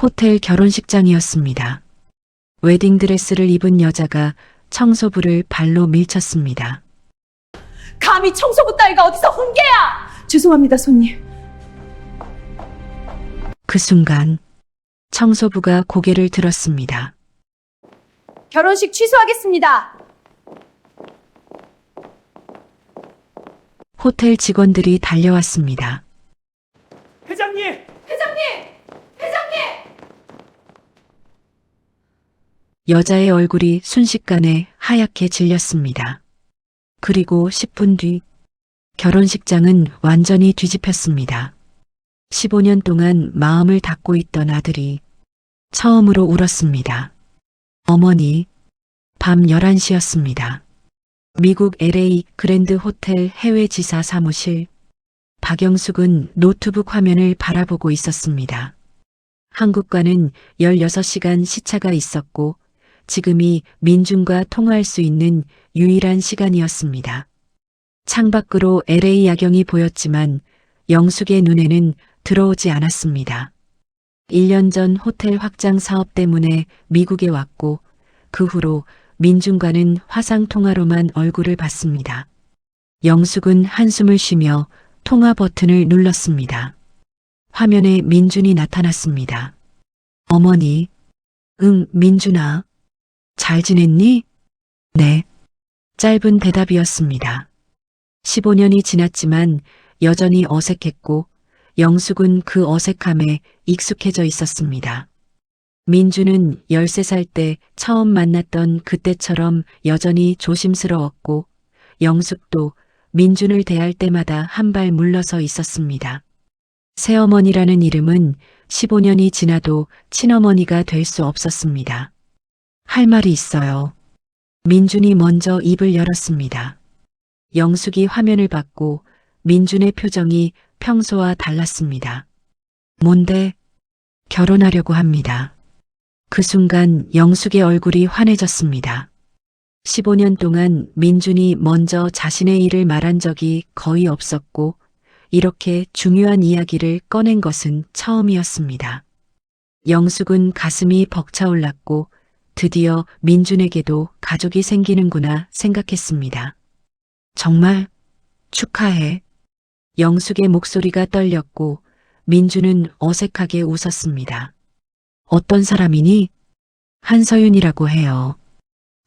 호텔 결혼식장이었습니다. 웨딩드레스를 입은 여자가 청소부를 발로 밀쳤습니다. 감히 청소부 따위가 어디서 훈계야! 죄송합니다, 손님. 그 순간 청소부가 고개를 들었습니다. 결혼식 취소하겠습니다. 호텔 직원들이 달려왔습니다. 회장님! 여자의 얼굴이 순식간에 하얗게 질렸습니다. 그리고 10분 뒤 결혼식장은 완전히 뒤집혔습니다. 15년 동안 마음을 닫고 있던 아들이 처음으로 울었습니다. 어머니, 밤 11시였습니다. 미국 LA 그랜드 호텔 해외지사 사무실. 박영숙은 노트북 화면을 바라보고 있었습니다. 한국과는 16시간 시차가 있었고 지금이 민준과 통화할 수 있는 유일한 시간이었습니다. 창밖으로 LA 야경이 보였지만 영숙의 눈에는 들어오지 않았습니다. 1년 전 호텔 확장 사업 때문에 미국에 왔고 그 후로 민준과는 화상통화로만 얼굴을 봤습니다. 영숙은 한숨을 쉬며 통화 버튼을 눌렀습니다. 화면에 민준이 나타났습니다. 어머니, 응, 민준아. 잘 지냈니? 네. 짧은 대답이었습니다. 15년이 지났지만 여전히 어색했고 영숙은 그 어색함에 익숙해져 있었습니다. 민준은 13살 때 처음 만났던 그때처럼 여전히 조심스러웠고 영숙도 민준을 대할 때마다 한 발 물러서 있었습니다. 새어머니라는 이름은 15년이 지나도 친어머니가 될 수 없었습니다. 할 말이 있어요. 민준이 먼저 입을 열었습니다. 영숙이 화면을 봤고 민준의 표정이 평소와 달랐습니다. 뭔데? 결혼하려고 합니다. 그 순간 영숙의 얼굴이 환해졌습니다. 15년 동안 민준이 먼저 자신의 일을 말한 적이 거의 없었고 이렇게 중요한 이야기를 꺼낸 것은 처음이었습니다. 영숙은 가슴이 벅차올랐고 드디어 민준에게도 가족이 생기는구나 생각했습니다. 정말 축하해. 영숙의 목소리가 떨렸고 민준은 어색하게 웃었습니다. 어떤 사람이니? 한서윤이라고 해요.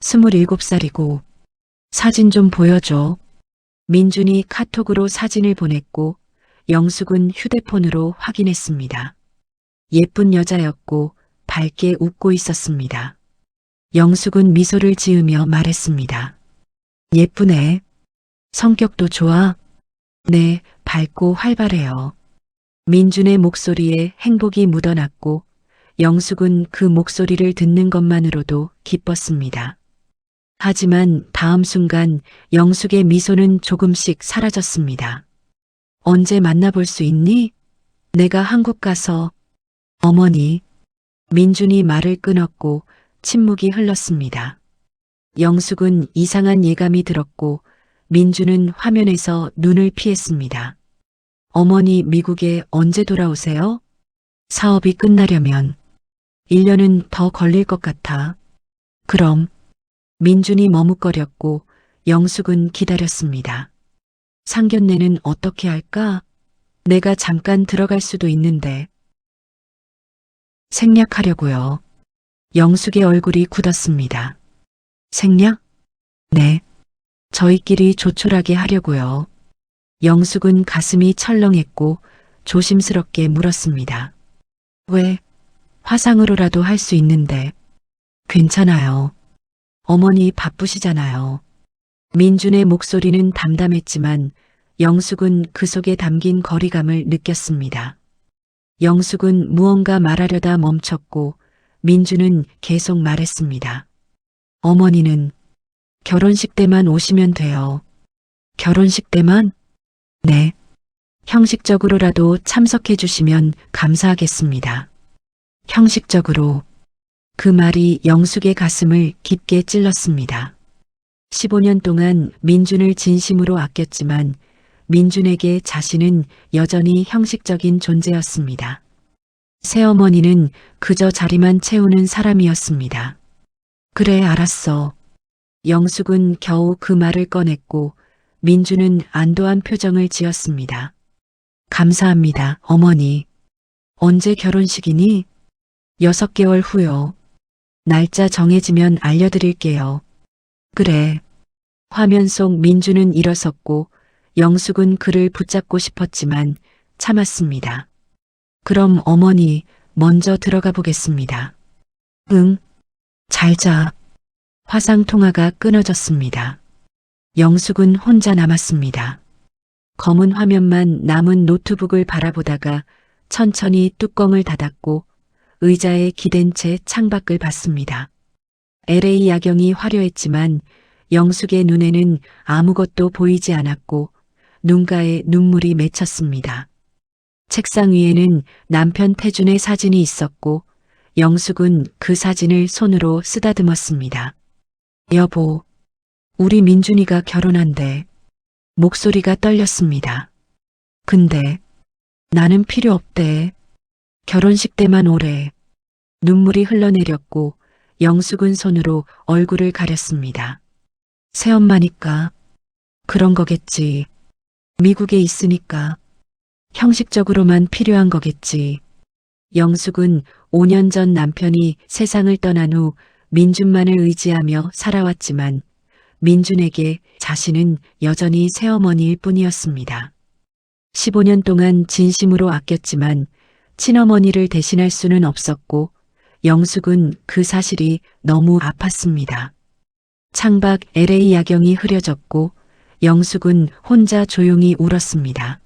27살이고 사진 좀 보여줘. 민준이 카톡으로 사진을 보냈고 영숙은 휴대폰으로 확인했습니다. 예쁜 여자였고 밝게 웃고 있었습니다. 영숙은 미소를 지으며 말했습니다. 예쁘네. 성격도 좋아? 네, 밝고 활발해요. 민준의 목소리에 행복이 묻어났고 영숙은 그 목소리를 듣는 것만으로도 기뻤습니다. 하지만 다음 순간 영숙의 미소는 조금씩 사라졌습니다. 언제 만나볼 수 있니? 내가 한국 가서. 어머니. 민준이 말을 끊었고 침묵이 흘렀습니다. 영숙은 이상한 예감이 들었고 민준은 화면에서 눈을 피했습니다. 어머니 미국에 언제 돌아오세요? 사업이 끝나려면 1년은 더 걸릴 것 같아. 그럼. 민준이 머뭇거렸고 영숙은 기다렸습니다. 상견례는 어떻게 할까? 내가 잠깐 들어갈 수도 있는데. 생략하려고요. 영숙의 얼굴이 굳었습니다. 생략? 네. 저희끼리 조촐하게 하려고요. 영숙은 가슴이 철렁했고 조심스럽게 물었습니다. 왜? 화상으로라도 할 수 있는데. 괜찮아요. 어머니 바쁘시잖아요. 민준의 목소리는 담담했지만 영숙은 그 속에 담긴 거리감을 느꼈습니다. 영숙은 무언가 말하려다 멈췄고 민준은 계속 말했습니다. 어머니는 결혼식 때만 오시면 돼요. 결혼식 때만? 네. 형식적으로라도 참석해 주시면 감사하겠습니다. 형식적으로. 그 말이 영숙의 가슴을 깊게 찔렀습니다. 15년 동안 민준을 진심으로 아꼈지만 민준에게 자신은 여전히 형식적인 존재였습니다. 새어머니는 그저 자리만 채우는 사람이었습니다. 그래, 알았어. 영숙은 겨우 그 말을 꺼냈고 민주는 안도한 표정을 지었습니다. 감사합니다, 어머니. 언제 결혼식이니? 6개월 후요. 날짜 정해지면 알려드릴게요. 그래. 화면 속 민주는 일어섰고 영숙은 그를 붙잡고 싶었지만 참았습니다. 그럼 어머니 먼저 들어가 보겠습니다. 응. 잘 자. 화상 통화가 끊어졌습니다. 영숙은 혼자 남았습니다. 검은 화면만 남은 노트북을 바라보다가 천천히 뚜껑을 닫았고 의자에 기댄 채 창밖을 봤습니다. LA 야경이 화려했지만 영숙의 눈에는 아무것도 보이지 않았고 눈가에 눈물이 맺혔습니다. 책상 위에는 남편 태준의 사진이 있었고 영숙은 그 사진을 손으로 쓰다듬었습니다. 여보, 우리 민준이가 결혼한대. 목소리가 떨렸습니다. 근데 나는 필요 없대. 결혼식 때만 오래. 눈물이 흘러내렸고 영숙은 손으로 얼굴을 가렸습니다. 새엄마니까 그런 거겠지. 미국에 있으니까 형식적으로만 필요한 거겠지. 영숙은 5년 전 남편이 세상을 떠난 후 민준만을 의지하며 살아왔지만 민준에게 자신은 여전히 새어머니일 뿐이었습니다. 15년 동안 진심으로 아꼈지만 친어머니를 대신할 수는 없었고 영숙은 그 사실이 너무 아팠습니다. 창밖 LA 야경이 흐려졌고 영숙은 혼자 조용히 울었습니다.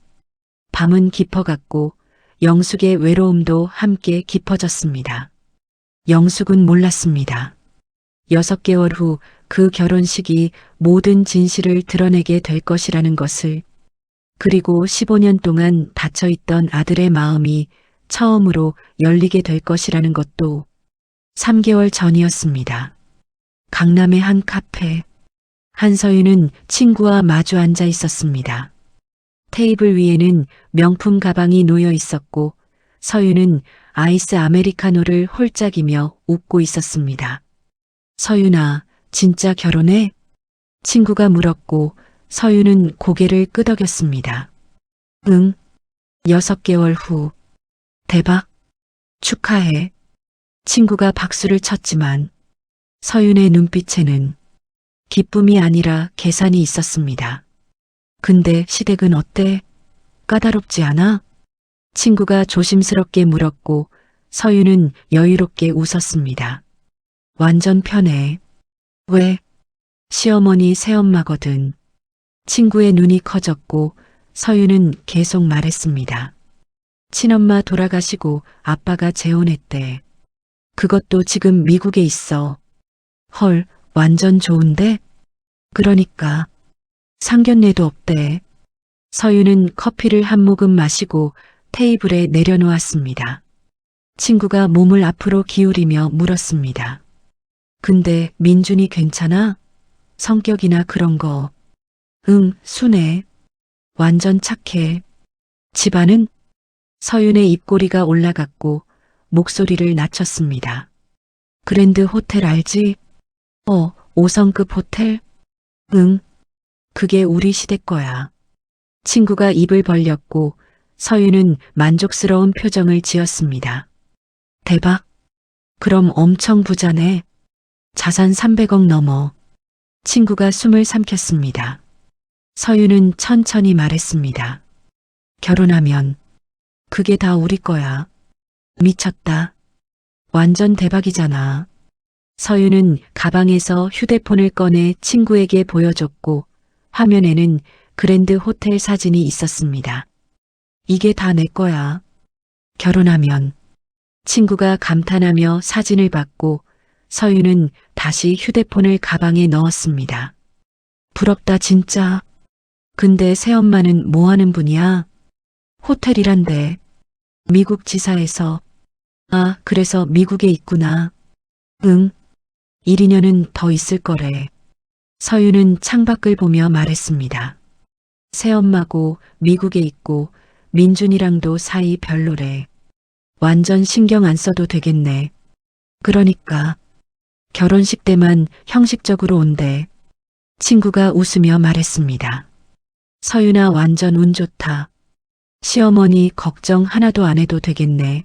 밤은 깊어갔고 영숙의 외로움도 함께 깊어졌습니다. 영숙은 몰랐습니다. 6개월 후 그 결혼식이 모든 진실을 드러내게 될 것이라는 것을, 그리고 15년 동안 닫혀있던 아들의 마음이 처음으로 열리게 될 것이라는 것도 3개월 전이었습니다. 강남의 한 카페. 한서윤은 친구와 마주 앉아 있었습니다. 테이블 위에는 명품 가방이 놓여 있었고 서윤은 아이스 아메리카노를 홀짝이며 웃고 있었습니다. 서윤아, 진짜 결혼해? 친구가 물었고 서윤은 고개를 끄덕였습니다. 응. 6개월 후. 대박. 축하해. 친구가 박수를 쳤지만 서윤의 눈빛에는 기쁨이 아니라 계산이 있었습니다. 근데 시댁은 어때? 까다롭지 않아? 친구가 조심스럽게 물었고 서윤은 여유롭게 웃었습니다. 완전 편해. 왜? 시어머니 새엄마거든. 친구의 눈이 커졌고 서윤은 계속 말했습니다. 친엄마 돌아가시고 아빠가 재혼했대. 그것도 지금 미국에 있어. 헐, 완전 좋은데? 그러니까 상견례도 없대. 서윤은 커피를 한 모금 마시고 테이블에 내려놓았습니다. 친구가 몸을 앞으로 기울이며 물었습니다. 근데 민준이 괜찮아? 성격이나 그런 거. 응, 순해. 완전 착해. 집안은? 서윤의 입꼬리가 올라갔고 목소리를 낮췄습니다. 그랜드 호텔 알지? 5성급 호텔? 응. 그게 우리 시댁 거야. 친구가 입을 벌렸고 서윤은 만족스러운 표정을 지었습니다. 대박. 그럼 엄청 부자네. 자산 300억 넘어. 친구가 숨을 삼켰습니다. 서윤은 천천히 말했습니다. 결혼하면 그게 다 우리 거야. 미쳤다. 완전 대박이잖아. 서윤은 가방에서 휴대폰을 꺼내 친구에게 보여줬고 화면에는 그랜드 호텔 사진이 있었습니다. 이게 다 내 거야. 결혼하면. 친구가 감탄하며 사진을 받고 서윤은 다시 휴대폰을 가방에 넣었습니다. 부럽다 진짜. 근데 새엄마는 뭐 하는 분이야? 호텔이란데. 미국 지사에서. 아, 그래서 미국에 있구나. 응. 1, 2년은 더 있을 거래. 서윤은 창밖을 보며 말했습니다. 새엄마고 미국에 있고 민준이랑도 사이 별로래. 완전 신경 안 써도 되겠네. 그러니까 결혼식 때만 형식적으로 온대. 친구가 웃으며 말했습니다. 서윤아 완전 운 좋다. 시어머니 걱정 하나도 안 해도 되겠네.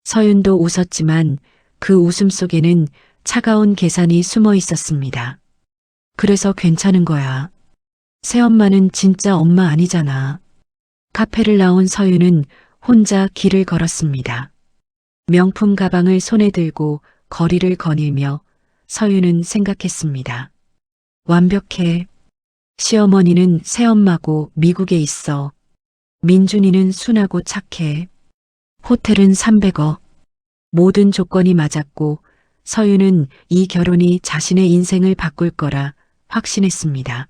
서윤도 웃었지만 그 웃음 속에는 차가운 계산이 숨어 있었습니다. 그래서 괜찮은 거야. 새엄마는 진짜 엄마 아니잖아. 카페를 나온 서윤은 혼자 길을 걸었습니다. 명품 가방을 손에 들고 거리를 거닐며 서윤은 생각했습니다. 완벽해. 시어머니는 새엄마고 미국에 있어. 민준이는 순하고 착해. 호텔은 300억. 모든 조건이 맞았고 서윤은 이 결혼이 자신의 인생을 바꿀 거라 확신했습니다.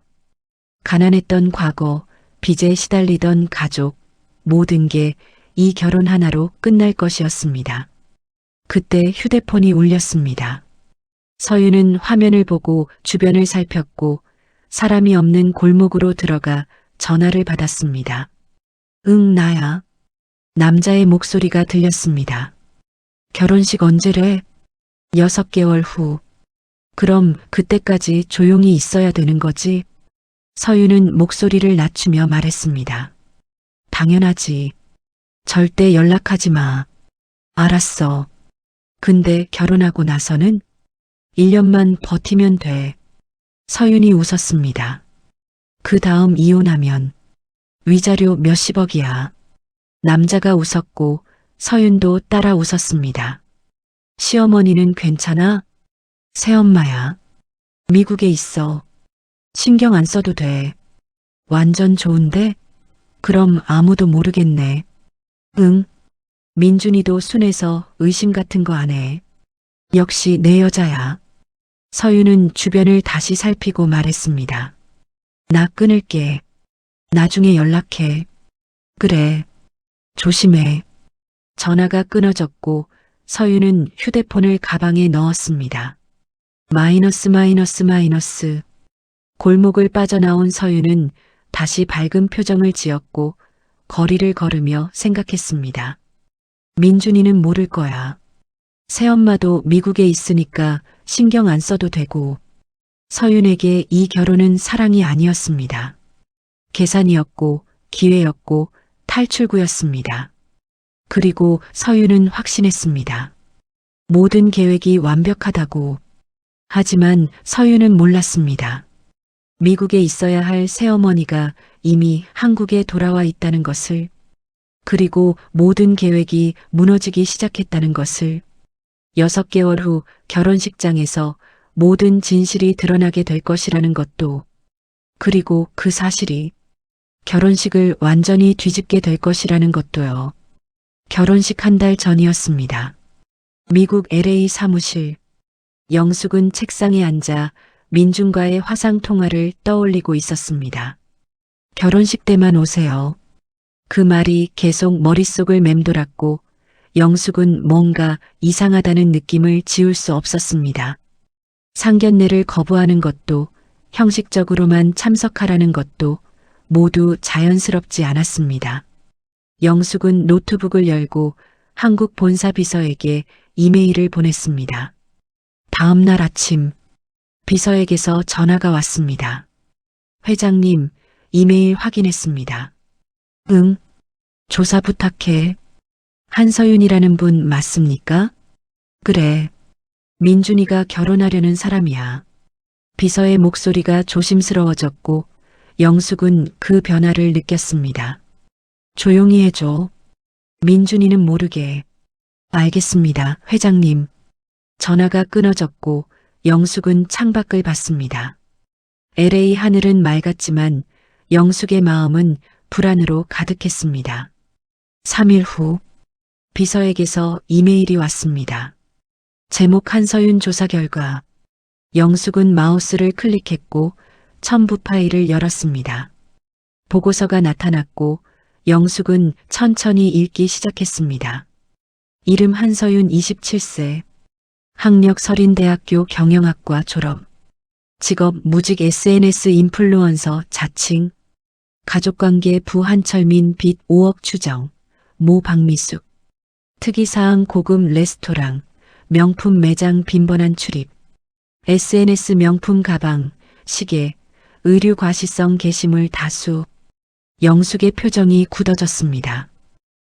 가난했던 과거, 빚에 시달리던 가족, 모든 게 이 결혼 하나로 끝날 것이었습니다. 그때 휴대폰이 울렸습니다. 서윤은 화면을 보고 주변을 살폈고 사람이 없는 골목으로 들어가 전화를 받았습니다. 응, 나야. 남자의 목소리가 들렸습니다. 결혼식 언제래? 6개월 후. 그럼 그때까지 조용히 있어야 되는 거지? 서윤은 목소리를 낮추며 말했습니다. 당연하지. 절대 연락하지 마. 알았어. 근데 결혼하고 나서는 1년만 버티면 돼. 서윤이 웃었습니다. 그 다음 이혼하면 위자료 몇십억이야. 남자가 웃었고 서윤도 따라 웃었습니다. 시어머니는 괜찮아? 새엄마야. 미국에 있어. 신경 안 써도 돼. 완전 좋은데? 그럼 아무도 모르겠네. 응. 민준이도 순해서 의심 같은 거 안 해. 역시 내 여자야. 서윤은 주변을 다시 살피고 말했습니다. 나 끊을게. 나중에 연락해. 그래. 조심해. 전화가 끊어졌고 서윤은 휴대폰을 가방에 넣었습니다. 마이너스. 골목을 빠져나온 서윤은 다시 밝은 표정을 지었고 거리를 걸으며 생각했습니다. 민준이는 모를 거야. 새엄마도 미국에 있으니까 신경 안 써도 되고 서윤에게 이 결혼은 사랑이 아니었습니다. 계산이었고 기회였고 탈출구였습니다. 그리고 서윤은 확신했습니다. 모든 계획이 완벽하다고. 하지만 서윤은 몰랐습니다. 미국에 있어야 할 새어머니가 이미 한국에 돌아와 있다는 것을, 그리고 모든 계획이 무너지기 시작했다는 것을, 6개월 후 결혼식장에서 모든 진실이 드러나게 될 것이라는 것도, 그리고 그 사실이 결혼식을 완전히 뒤집게 될 것이라는 것도요. 결혼식 한 달 전이었습니다. 미국 LA 사무실. 영숙은 책상에 앉아 민준과의 화상 통화를 떠올리고 있었습니다. 결혼식 때만 오세요. 그 말이 계속 머릿속을 맴돌았고 영숙은 뭔가 이상하다는 느낌을 지울 수 없었습니다. 상견례를 거부하는 것도 형식적으로만 참석하라는 것도 모두 자연스럽지 않았습니다. 영숙은 노트북을 열고 한국 본사 비서에게 이메일을 보냈습니다. 다음 날 아침 비서에게서 전화가 왔습니다. 회장님, 이메일 확인했습니다. 응, 조사 부탁해. 한서윤이라는 분 맞습니까? 그래, 민준이가 결혼하려는 사람이야. 비서의 목소리가 조심스러워졌고 영숙은 그 변화를 느꼈습니다. 조용히 해줘. 민준이는 모르게. 알겠습니다, 회장님. 전화가 끊어졌고 영숙은 창밖을 봤습니다. LA 하늘은 맑았지만 영숙의 마음은 불안으로 가득했습니다. 3일 후 비서에게서 이메일이 왔습니다. 제목 한서윤 조사 결과. 영숙은 마우스를 클릭했고 첨부 파일을 열었습니다. 보고서가 나타났고 영숙은 천천히 읽기 시작했습니다. 이름 한서윤 27세. 학력 서린대학교 경영학과 졸업. 직업 무직 SNS 인플루언서 자칭. 가족관계 부한철민 빚 5억 추정. 모 박미숙. 특이사항 고급 레스토랑, 명품 매장 빈번한 출입, SNS 명품 가방, 시계, 의류 과시성 게시물 다수. 영숙의 표정이 굳어졌습니다.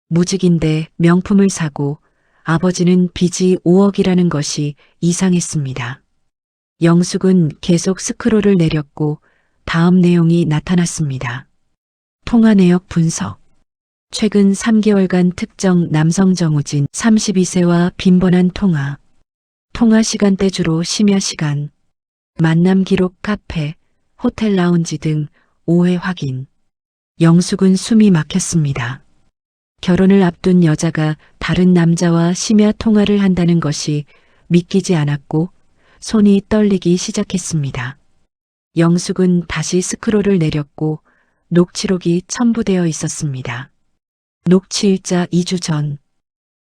무직인데 명품을 사고 아버지는 빚이 5억이라는 것이 이상했습니다. 영숙은 계속 스크롤을 내렸고 다음 내용이 나타났습니다. 통화 내역 분석. 최근 3개월간 특정 남성 정우진 32세와 빈번한 통화. 통화 시간대 주로 심야 시간. 만남 기록 카페, 호텔 라운지 등 오해 확인. 영숙은 숨이 막혔습니다. 결혼을 앞둔 여자가 다른 남자와 심야 통화를 한다는 것이 믿기지 않았고 손이 떨리기 시작했습니다. 영숙은 다시 스크롤을 내렸고 녹취록이 첨부되어 있었습니다. 녹취일자 2주 전.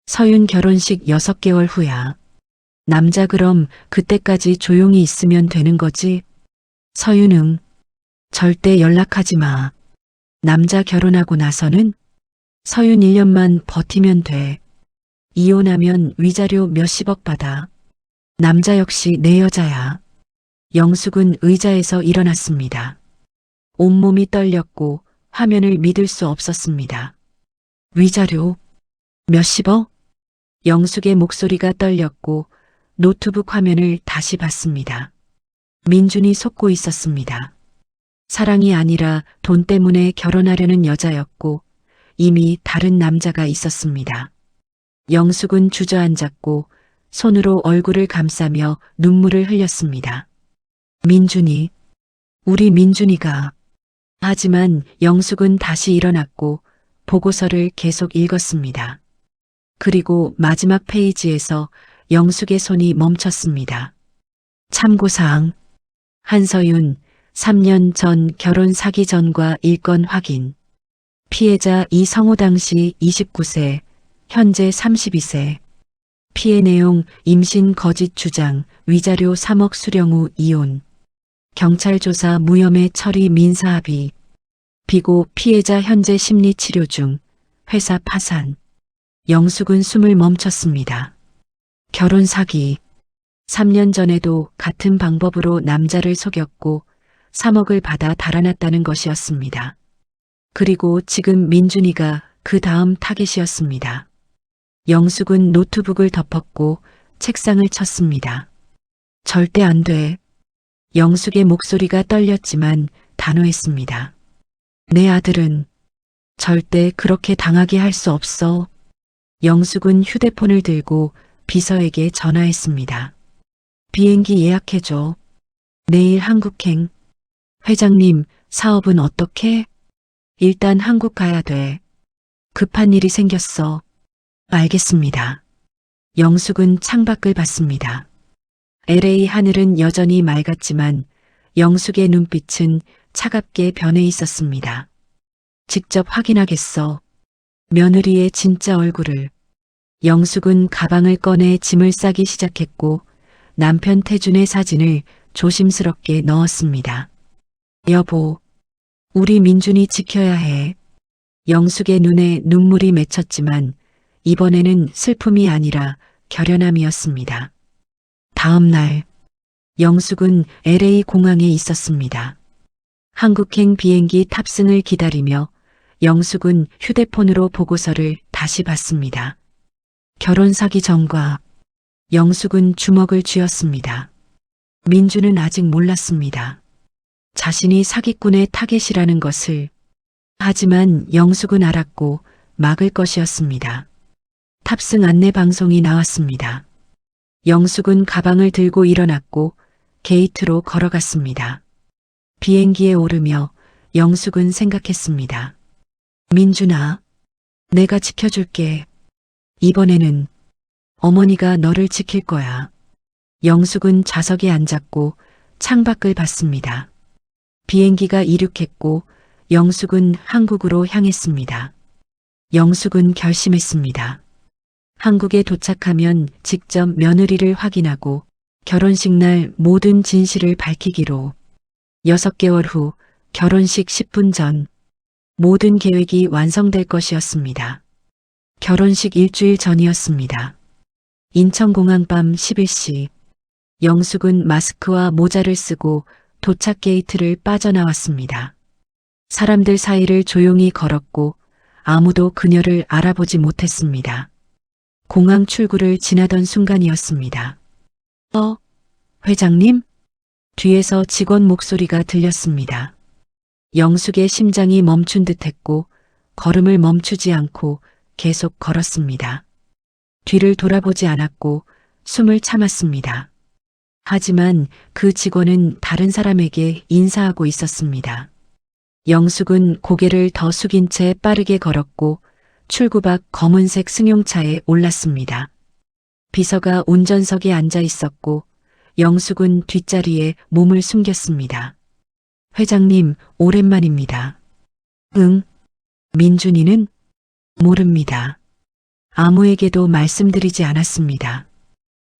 서윤 결혼식 6개월 후야. 남자 그럼 그때까지 조용히 있으면 되는 거지? 서윤 절대 연락하지 마. 남자 결혼하고 나서는? 서윤 1년만 버티면 돼. 이혼하면 위자료 몇십억 받아. 남자 역시 내 여자야. 영숙은 의자에서 일어났습니다. 온몸이 떨렸고 화면을 믿을 수 없었습니다. 위자료? 몇십억? 영숙의 목소리가 떨렸고 노트북 화면을 다시 봤습니다. 민준이 속고 있었습니다. 사랑이 아니라 돈 때문에 결혼하려는 여자였고 이미 다른 남자가 있었습니다. 영숙은 주저앉았고 손으로 얼굴을 감싸며 눈물을 흘렸습니다. 민준이, 우리 민준이가. 하지만 영숙은 다시 일어났고 보고서를 계속 읽었습니다. 그리고 마지막 페이지에서 영숙의 손이 멈췄습니다. 참고사항. 한서윤, 3년 전 결혼 사기 전과 일건 확인. 피해자 이성호 당시 29세, 현재 32세. 피해 내용 임신 거짓 주장, 위자료 3억 수령 후 이혼. 경찰 조사 무혐의 처리 민사합의. 비고 피해자 현재 심리치료 중, 회사 파산. 영숙은 숨을 멈췄습니다. 결혼 사기. 3년 전에도 같은 방법으로 남자를 속였고 3억을 받아 달아났다는 것이었습니다. 그리고 지금 민준이가 그 다음 타겟이었습니다. 영숙은 노트북을 덮었고 책상을 쳤습니다. 절대 안 돼. 영숙의 목소리가 떨렸지만 단호했습니다. 내 아들은 절대 그렇게 당하게 할 수 없어. 영숙은 휴대폰을 들고 비서에게 전화했습니다. 비행기 예약해줘. 내일 한국행. 회장님, 사업은 어떻게? 일단 한국 가야 돼. 급한 일이 생겼어. 알겠습니다. 영숙은 창밖을 봤습니다. LA 하늘은 여전히 맑았지만 영숙의 눈빛은 차갑게 변해 있었습니다. 직접 확인하겠어. 며느리의 진짜 얼굴을. 영숙은 가방을 꺼내 짐을 싸기 시작했고 남편 태준의 사진을 조심스럽게 넣었습니다. 여보, 우리 민준이 지켜야 해. 영숙의 눈에 눈물이 맺혔지만 이번에는 슬픔이 아니라 결연함이었습니다. 다음 날, 영숙은 LA 공항에 있었습니다. 한국행 비행기 탑승을 기다리며 영숙은 휴대폰으로 보고서를 다시 봤습니다. 결혼 사기 전과. 영숙은 주먹을 쥐었습니다. 민주는 아직 몰랐습니다. 자신이 사기꾼의 타겟이라는 것을. 하지만 영숙은 알았고 막을 것이었습니다. 탑승 안내 방송이 나왔습니다. 영숙은 가방을 들고 일어났고 게이트로 걸어갔습니다. 비행기에 오르며 영숙은 생각했습니다. 민준아, 내가 지켜줄게. 이번에는 어머니가 너를 지킬 거야. 영숙은 좌석에 앉았고 창밖을 봤습니다. 비행기가 이륙했고 영숙은 한국으로 향했습니다. 영숙은 결심했습니다. 한국에 도착하면 직접 며느리를 확인하고 결혼식 날 모든 진실을 밝히기로. 6개월 후 결혼식 10분 전 모든 계획이 완성될 것이었습니다. 결혼식 일주일 전이었습니다. 인천공항 밤 11시. 영숙은 마스크와 모자를 쓰고 도착 게이트를 빠져나왔습니다. 사람들 사이를 조용히 걸었고 아무도 그녀를 알아보지 못했습니다. 공항 출구를 지나던 순간이었습니다. 회장님? 뒤에서 직원 목소리가 들렸습니다. 영숙의 심장이 멈춘 듯했고 걸음을 멈추지 않고 계속 걸었습니다. 뒤를 돌아보지 않았고 숨을 참았습니다. 하지만 그 직원은 다른 사람에게 인사하고 있었습니다. 영숙은 고개를 더 숙인 채 빠르게 걸었고 출구 밖 검은색 승용차에 올랐습니다. 비서가 운전석에 앉아 있었고 영숙은 뒷자리에 몸을 숨겼습니다. 회장님, 오랜만입니다. 응. 민준이는? 모릅니다. 아무에게도 말씀드리지 않았습니다.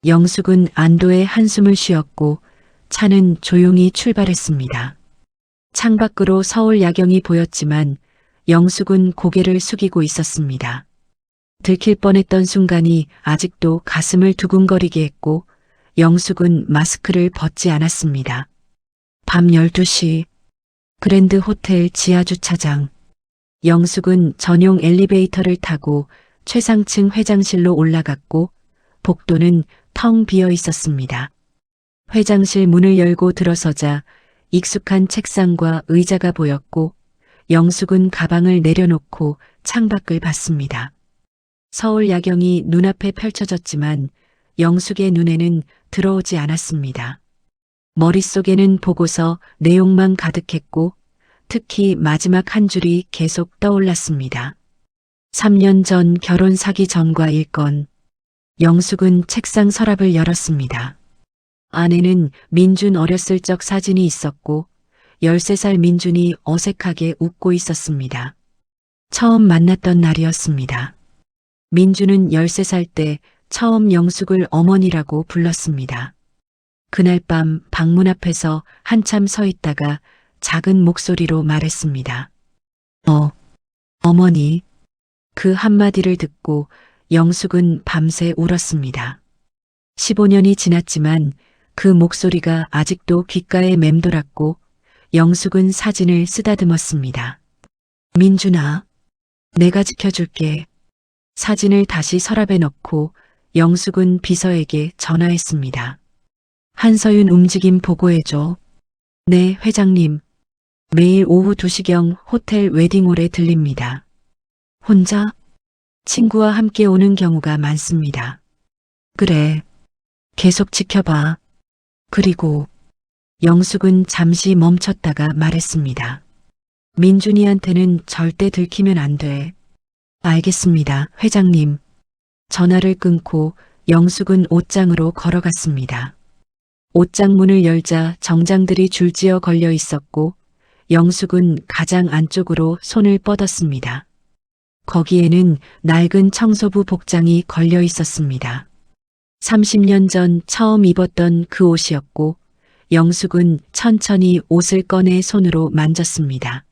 영숙은 안도의 한숨을 쉬었고 차는 조용히 출발했습니다. 창밖으로 서울 야경이 보였지만 영숙은 고개를 숙이고 있었습니다. 들킬 뻔했던 순간이 아직도 가슴을 두근거리게 했고 영숙은 마스크를 벗지 않았습니다. 밤 12시 그랜드 호텔 지하주차장. 영숙은 전용 엘리베이터를 타고 최상층 회장실로 올라갔고 복도는 텅 비어 있었습니다. 회장실 문을 열고 들어서자 익숙한 책상과 의자가 보였고 영숙은 가방을 내려놓고 창밖을 봤습니다. 서울 야경이 눈앞에 펼쳐졌지만 영숙의 눈에는 들어오지 않았습니다. 머릿속에는 보고서 내용만 가득했고 특히 마지막 한 줄이 계속 떠올랐습니다. 3년 전 결혼 사기 전과 일건. 영숙은 책상 서랍을 열었습니다. 안에는 민준 어렸을 적 사진이 있었고 13살 민준이 어색하게 웃고 있었습니다. 처음 만났던 날이었습니다. 민준은 13살 때 처음 영숙을 어머니라고 불렀습니다. 그날 밤 방문 앞에서 한참 서 있다가 작은 목소리로 말했습니다. 어머니. 그 한마디를 듣고 영숙은 밤새 울었습니다. 15년이 지났지만 그 목소리가 아직도 귓가에 맴돌았고 영숙은 사진을 쓰다듬었습니다. 민준아, 내가 지켜줄게. 사진을 다시 서랍에 넣고 영숙은 비서에게 전화했습니다. 한서윤 움직임 보고해줘. 네, 회장님. 매일 오후 2시경 호텔 웨딩홀에 들립니다. 혼자? 친구와 함께 오는 경우가 많습니다. 그래. 계속 지켜봐. 그리고 영숙은 잠시 멈췄다가 말했습니다. 민준이한테는 절대 들키면 안 돼. 알겠습니다, 회장님. 전화를 끊고 영숙은 옷장으로 걸어갔습니다. 옷장 문을 열자 정장들이 줄지어 걸려 있었고 영숙은 가장 안쪽으로 손을 뻗었습니다. 거기에는 낡은 청소부 복장이 걸려 있었습니다. 30년 전 처음 입었던 그 옷이었고 영숙은 천천히 옷을 꺼내 손으로 만졌습니다.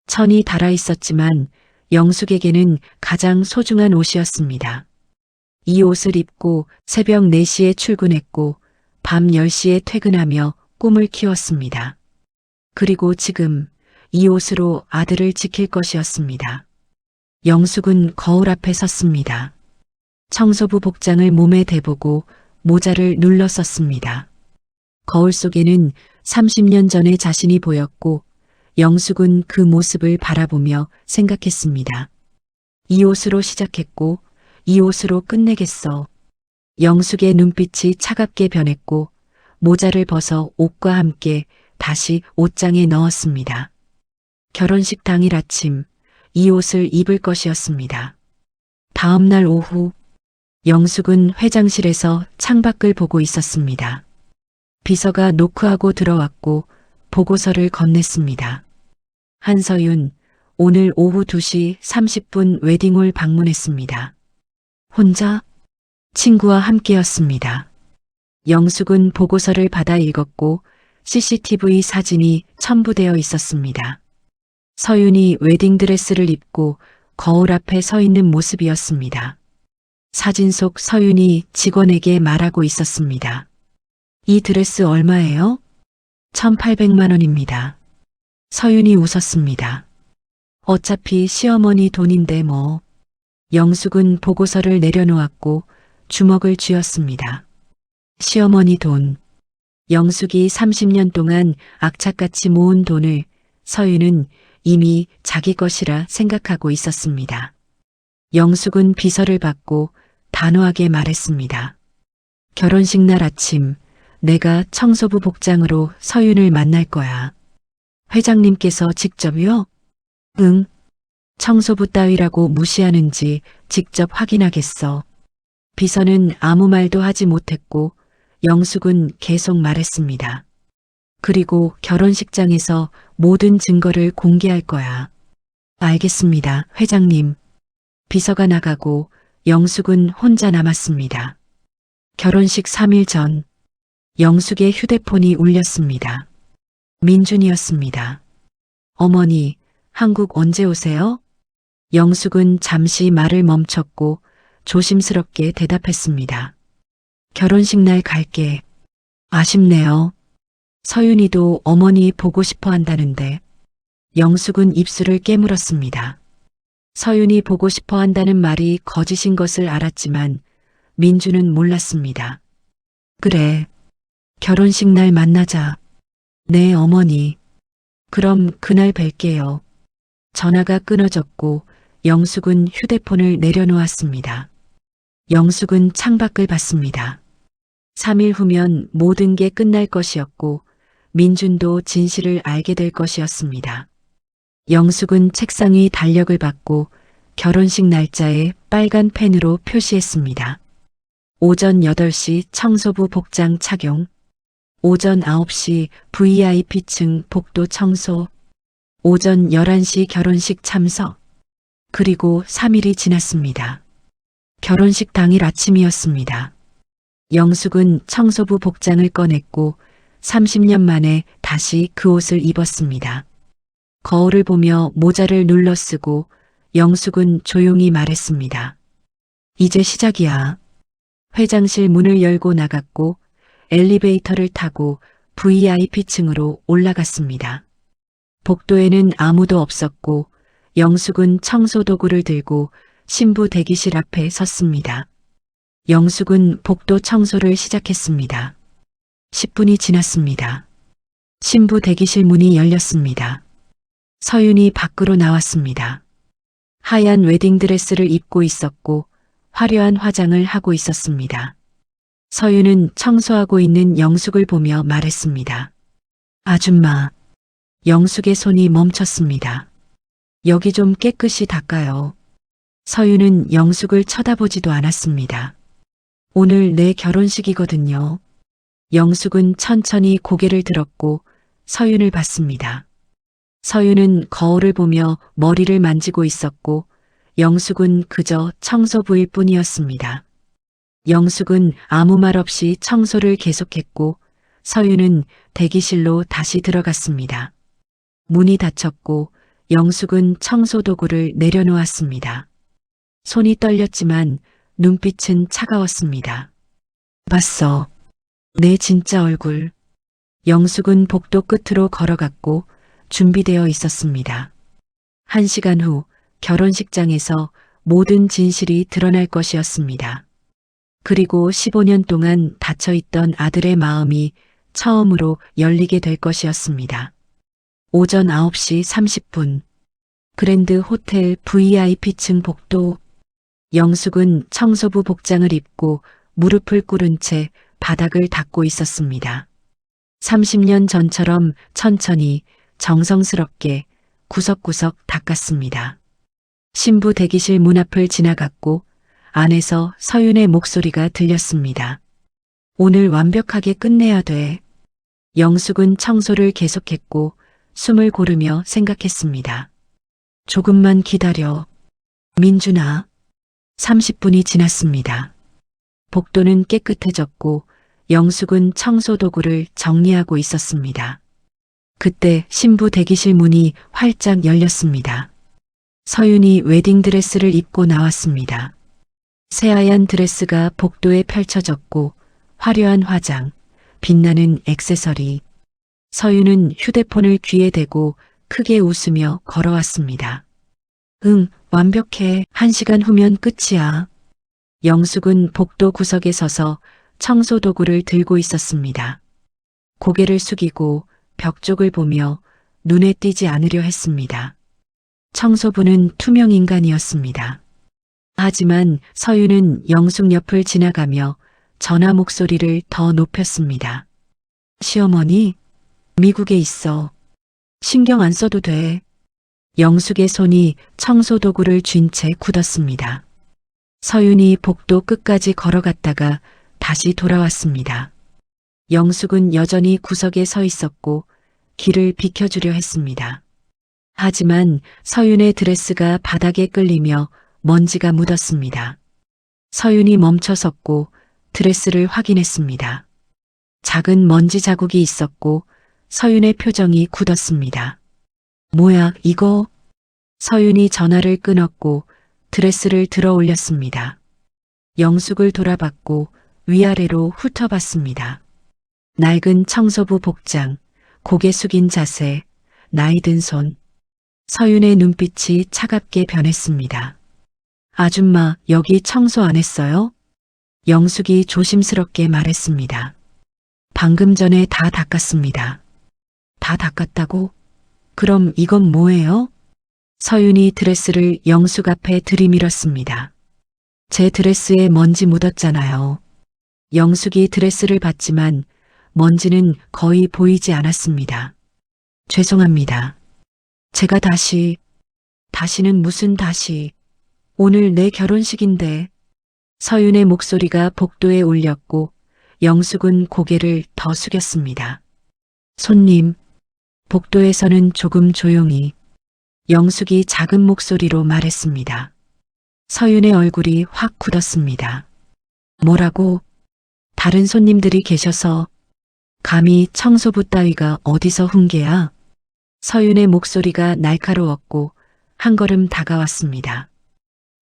천이 닳아 있었지만 영숙에게는 가장 소중한 옷이었습니다. 이 옷을 입고 새벽 4시에 출근했고 밤 10시에 퇴근하며 꿈을 키웠습니다. 그리고 지금 이 옷으로 아들을 지킬 것이었습니다. 영숙은 거울 앞에 섰습니다. 청소부 복장을 몸에 대보고 모자를 눌러 썼습니다. 거울 속에는 30년 전의 자신이 보였고 영숙은 그 모습을 바라보며 생각했습니다. 이 옷으로 시작했고 이 옷으로 끝내겠어. 영숙의 눈빛이 차갑게 변했고 모자를 벗어 옷과 함께 다시 옷장에 넣었습니다. 결혼식 당일 아침 이 옷을 입을 것이었습니다. 다음 날 오후 영숙은 회장실에서 창밖을 보고 있었습니다. 비서가 노크하고 들어왔고 보고서를 건넸습니다. 한서윤, 오늘 오후 2시 30분 웨딩홀 방문했습니다. 혼자? 친구와 함께였습니다. 영숙은 보고서를 받아 읽었고 CCTV 사진이 첨부되어 있었습니다. 서윤이 웨딩드레스를 입고 거울 앞에 서 있는 모습이었습니다. 사진 속 서윤이 직원에게 말하고 있었습니다. 이 드레스 얼마예요? 1,800만 원입니다. 서윤이 웃었습니다. 어차피 시어머니 돈인데 뭐. 영숙은 보고서를 내려놓았고 주먹을 쥐었습니다. 시어머니 돈. 영숙이 30년 동안 악착같이 모은 돈을 서윤은 이미 자기 것이라 생각하고 있었습니다. 영숙은 비서를 받고 단호하게 말했습니다. 결혼식 날 아침 내가 청소부 복장으로 서윤을 만날 거야. 회장님께서 직접요? 응. 청소부 따위라고 무시하는지 직접 확인하겠어. 비서는 아무 말도 하지 못했고 영숙은 계속 말했습니다. 그리고 결혼식장에서 모든 증거를 공개할 거야. 알겠습니다, 회장님. 비서가 나가고 영숙은 혼자 남았습니다. 결혼식 3일 전 영숙의 휴대폰이 울렸습니다. 민준이었습니다. 어머니, 한국 언제 오세요? 영숙은 잠시 말을 멈췄고 조심스럽게 대답했습니다. 결혼식 날 갈게. 아쉽네요. 서윤이도 어머니 보고 싶어 한다는데. 영숙은 입술을 깨물었습니다. 서윤이 보고 싶어 한다는 말이 거짓인 것을 알았지만 민주는 몰랐습니다. 그래. 결혼식 날 만나자. 네, 어머니. 그럼 그날 뵐게요. 전화가 끊어졌고 영숙은 휴대폰을 내려놓았습니다. 영숙은 창밖을 봤습니다. 3일 후면 모든 게 끝날 것이었고 민준도 진실을 알게 될 것이었습니다. 영숙은 책상 위 달력을 받고 결혼식 날짜에 빨간 펜으로 표시했습니다. 오전 8시 청소부 복장 착용, 오전 9시 VIP층 복도 청소, 오전 11시 결혼식 참석, 그리고 3일이 지났습니다. 결혼식 당일 아침이었습니다. 영숙은 청소부 복장을 꺼냈고 30년 만에 다시 그 옷을 입었습니다. 거울을 보며 모자를 눌러 쓰고 영숙은 조용히 말했습니다. 이제 시작이야. 회장실 문을 열고 나갔고 엘리베이터를 타고 VIP층으로 올라갔습니다. 복도에는 아무도 없었고 영숙은 청소도구를 들고 신부 대기실 앞에 섰습니다. 영숙은 복도 청소를 시작했습니다. 10분이 지났습니다. 신부 대기실 문이 열렸습니다. 서윤이 밖으로 나왔습니다. 하얀 웨딩드레스를 입고 있었고 화려한 화장을 하고 있었습니다. 서윤은 청소하고 있는 영숙을 보며 말했습니다. 아줌마. 영숙의 손이 멈췄습니다. 여기 좀 깨끗이 닦아요. 서윤은 영숙을 쳐다보지도 않았습니다. 오늘 내 결혼식이거든요. 영숙은 천천히 고개를 들었고 서윤을 봤습니다. 서윤은 거울을 보며 머리를 만지고 있었고 영숙은 그저 청소부일 뿐이었습니다. 영숙은 아무 말 없이 청소를 계속했고 서윤은 대기실로 다시 들어갔습니다. 문이 닫혔고 영숙은 청소도구를 내려놓았습니다. 손이 떨렸지만 눈빛은 차가웠습니다. 봤어. 내 진짜 얼굴. 영숙은 복도 끝으로 걸어갔고 준비되어 있었습니다. 1시간 후 결혼식장에서 모든 진실이 드러날 것이었습니다. 그리고 15년 동안 닫혀있던 아들의 마음이 처음으로 열리게 될 것이었습니다. 오전 9시 30분 그랜드 호텔 VIP층 복도. 영숙은 청소부 복장을 입고 무릎을 꿇은 채 바닥을 닦고 있었습니다. 30년 전처럼 천천히 정성스럽게 구석구석 닦았습니다. 신부 대기실 문 앞을 지나갔고 안에서 서윤의 목소리가 들렸습니다. 오늘 완벽하게 끝내야 돼. 영숙은 청소를 계속했고 숨을 고르며 생각했습니다. 조금만 기다려. 민준아. 30분이 지났습니다. 복도는 깨끗해졌고 영숙은 청소도구를 정리하고 있었습니다. 그때 신부 대기실 문이 활짝 열렸습니다. 서윤이 웨딩드레스를 입고 나왔습니다. 새하얀 드레스가 복도에 펼쳐졌고 화려한 화장, 빛나는 액세서리. 서윤은 휴대폰을 귀에 대고 크게 웃으며 걸어왔습니다. 응, 완벽해. 1시간 후면 끝이야. 영숙은 복도 구석에 서서 청소 도구를 들고 있었습니다. 고개를 숙이고 벽 쪽을 보며 눈에 띄지 않으려 했습니다. 청소부는 투명 인간이었습니다. 하지만 서윤은 영숙 옆을 지나가며 전화 목소리를 더 높였습니다. 시어머니, 미국에 있어. 신경 안 써도 돼. 영숙의 손이 청소 도구를 쥔 채 굳었습니다. 서윤이 복도 끝까지 걸어갔다가 다시 돌아왔습니다. 영숙은 여전히 구석에 서 있었고 길을 비켜주려 했습니다. 하지만 서윤의 드레스가 바닥에 끌리며 먼지가 묻었습니다. 서윤이 멈춰 섰고 드레스를 확인했습니다. 작은 먼지 자국이 있었고 서윤의 표정이 굳었습니다. 뭐야, 이거? 서윤이 전화를 끊었고 드레스를 들어 올렸습니다. 영숙을 돌아봤고 위아래로 훑어봤습니다. 낡은 청소부 복장, 고개 숙인 자세, 나이 든 손. 서윤의 눈빛이 차갑게 변했습니다. 아줌마, 여기 청소 안 했어요? 영숙이 조심스럽게 말했습니다. 방금 전에 다 닦았습니다. 다 닦았다고? 그럼 이건 뭐예요? 서윤이 드레스를 영숙 앞에 들이밀었습니다. 제 드레스에 먼지 묻었잖아요. 영숙이 드레스를 봤지만 먼지는 거의 보이지 않았습니다. 죄송합니다. 제가 다시는 무슨 다시. 오늘 내 결혼식인데. 서윤의 목소리가 복도에 울렸고 영숙은 고개를 더 숙였습니다. 손님, 복도에서는 조금 조용히. 영숙이 작은 목소리로 말했습니다. 서윤의 얼굴이 확 굳었습니다. 뭐라고? 다른 손님들이 계셔서. 감히 청소부 따위가 어디서 훈계야? 서윤의 목소리가 날카로웠고 한 걸음 다가왔습니다.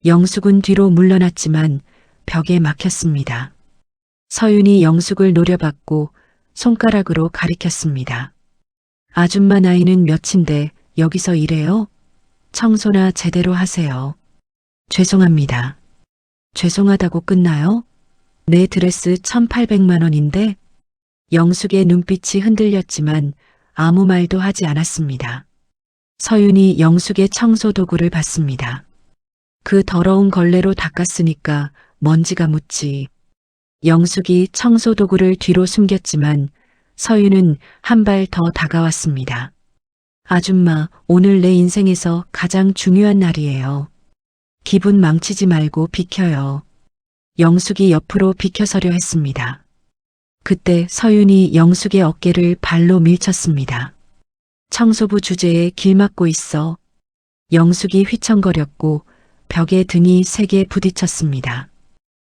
영숙은 뒤로 물러났지만 벽에 막혔습니다. 서윤이 영숙을 노려봤고 손가락으로 가리켰습니다. 아줌마 나이는 몇인데 여기서 이래요? 청소나 제대로 하세요. 죄송합니다. 죄송하다고 끝나요? 내 드레스 1,800만 원인데? 영숙의 눈빛이 흔들렸지만 아무 말도 하지 않았습니다. 서윤이 영숙의 청소 도구를 봤습니다. 그 더러운 걸레로 닦았으니까 먼지가 묻지. 영숙이 청소 도구를 뒤로 숨겼지만 서윤은 한 발 더 다가왔습니다. 아줌마, 오늘 내 인생에서 가장 중요한 날이에요. 기분 망치지 말고 비켜요. 영숙이 옆으로 비켜서려 했습니다. 그때 서윤이 영숙의 어깨를 발로 밀쳤습니다. 청소부 주제에 길 막고 있어. 영숙이 휘청거렸고 벽에 등이 세게 부딪혔습니다.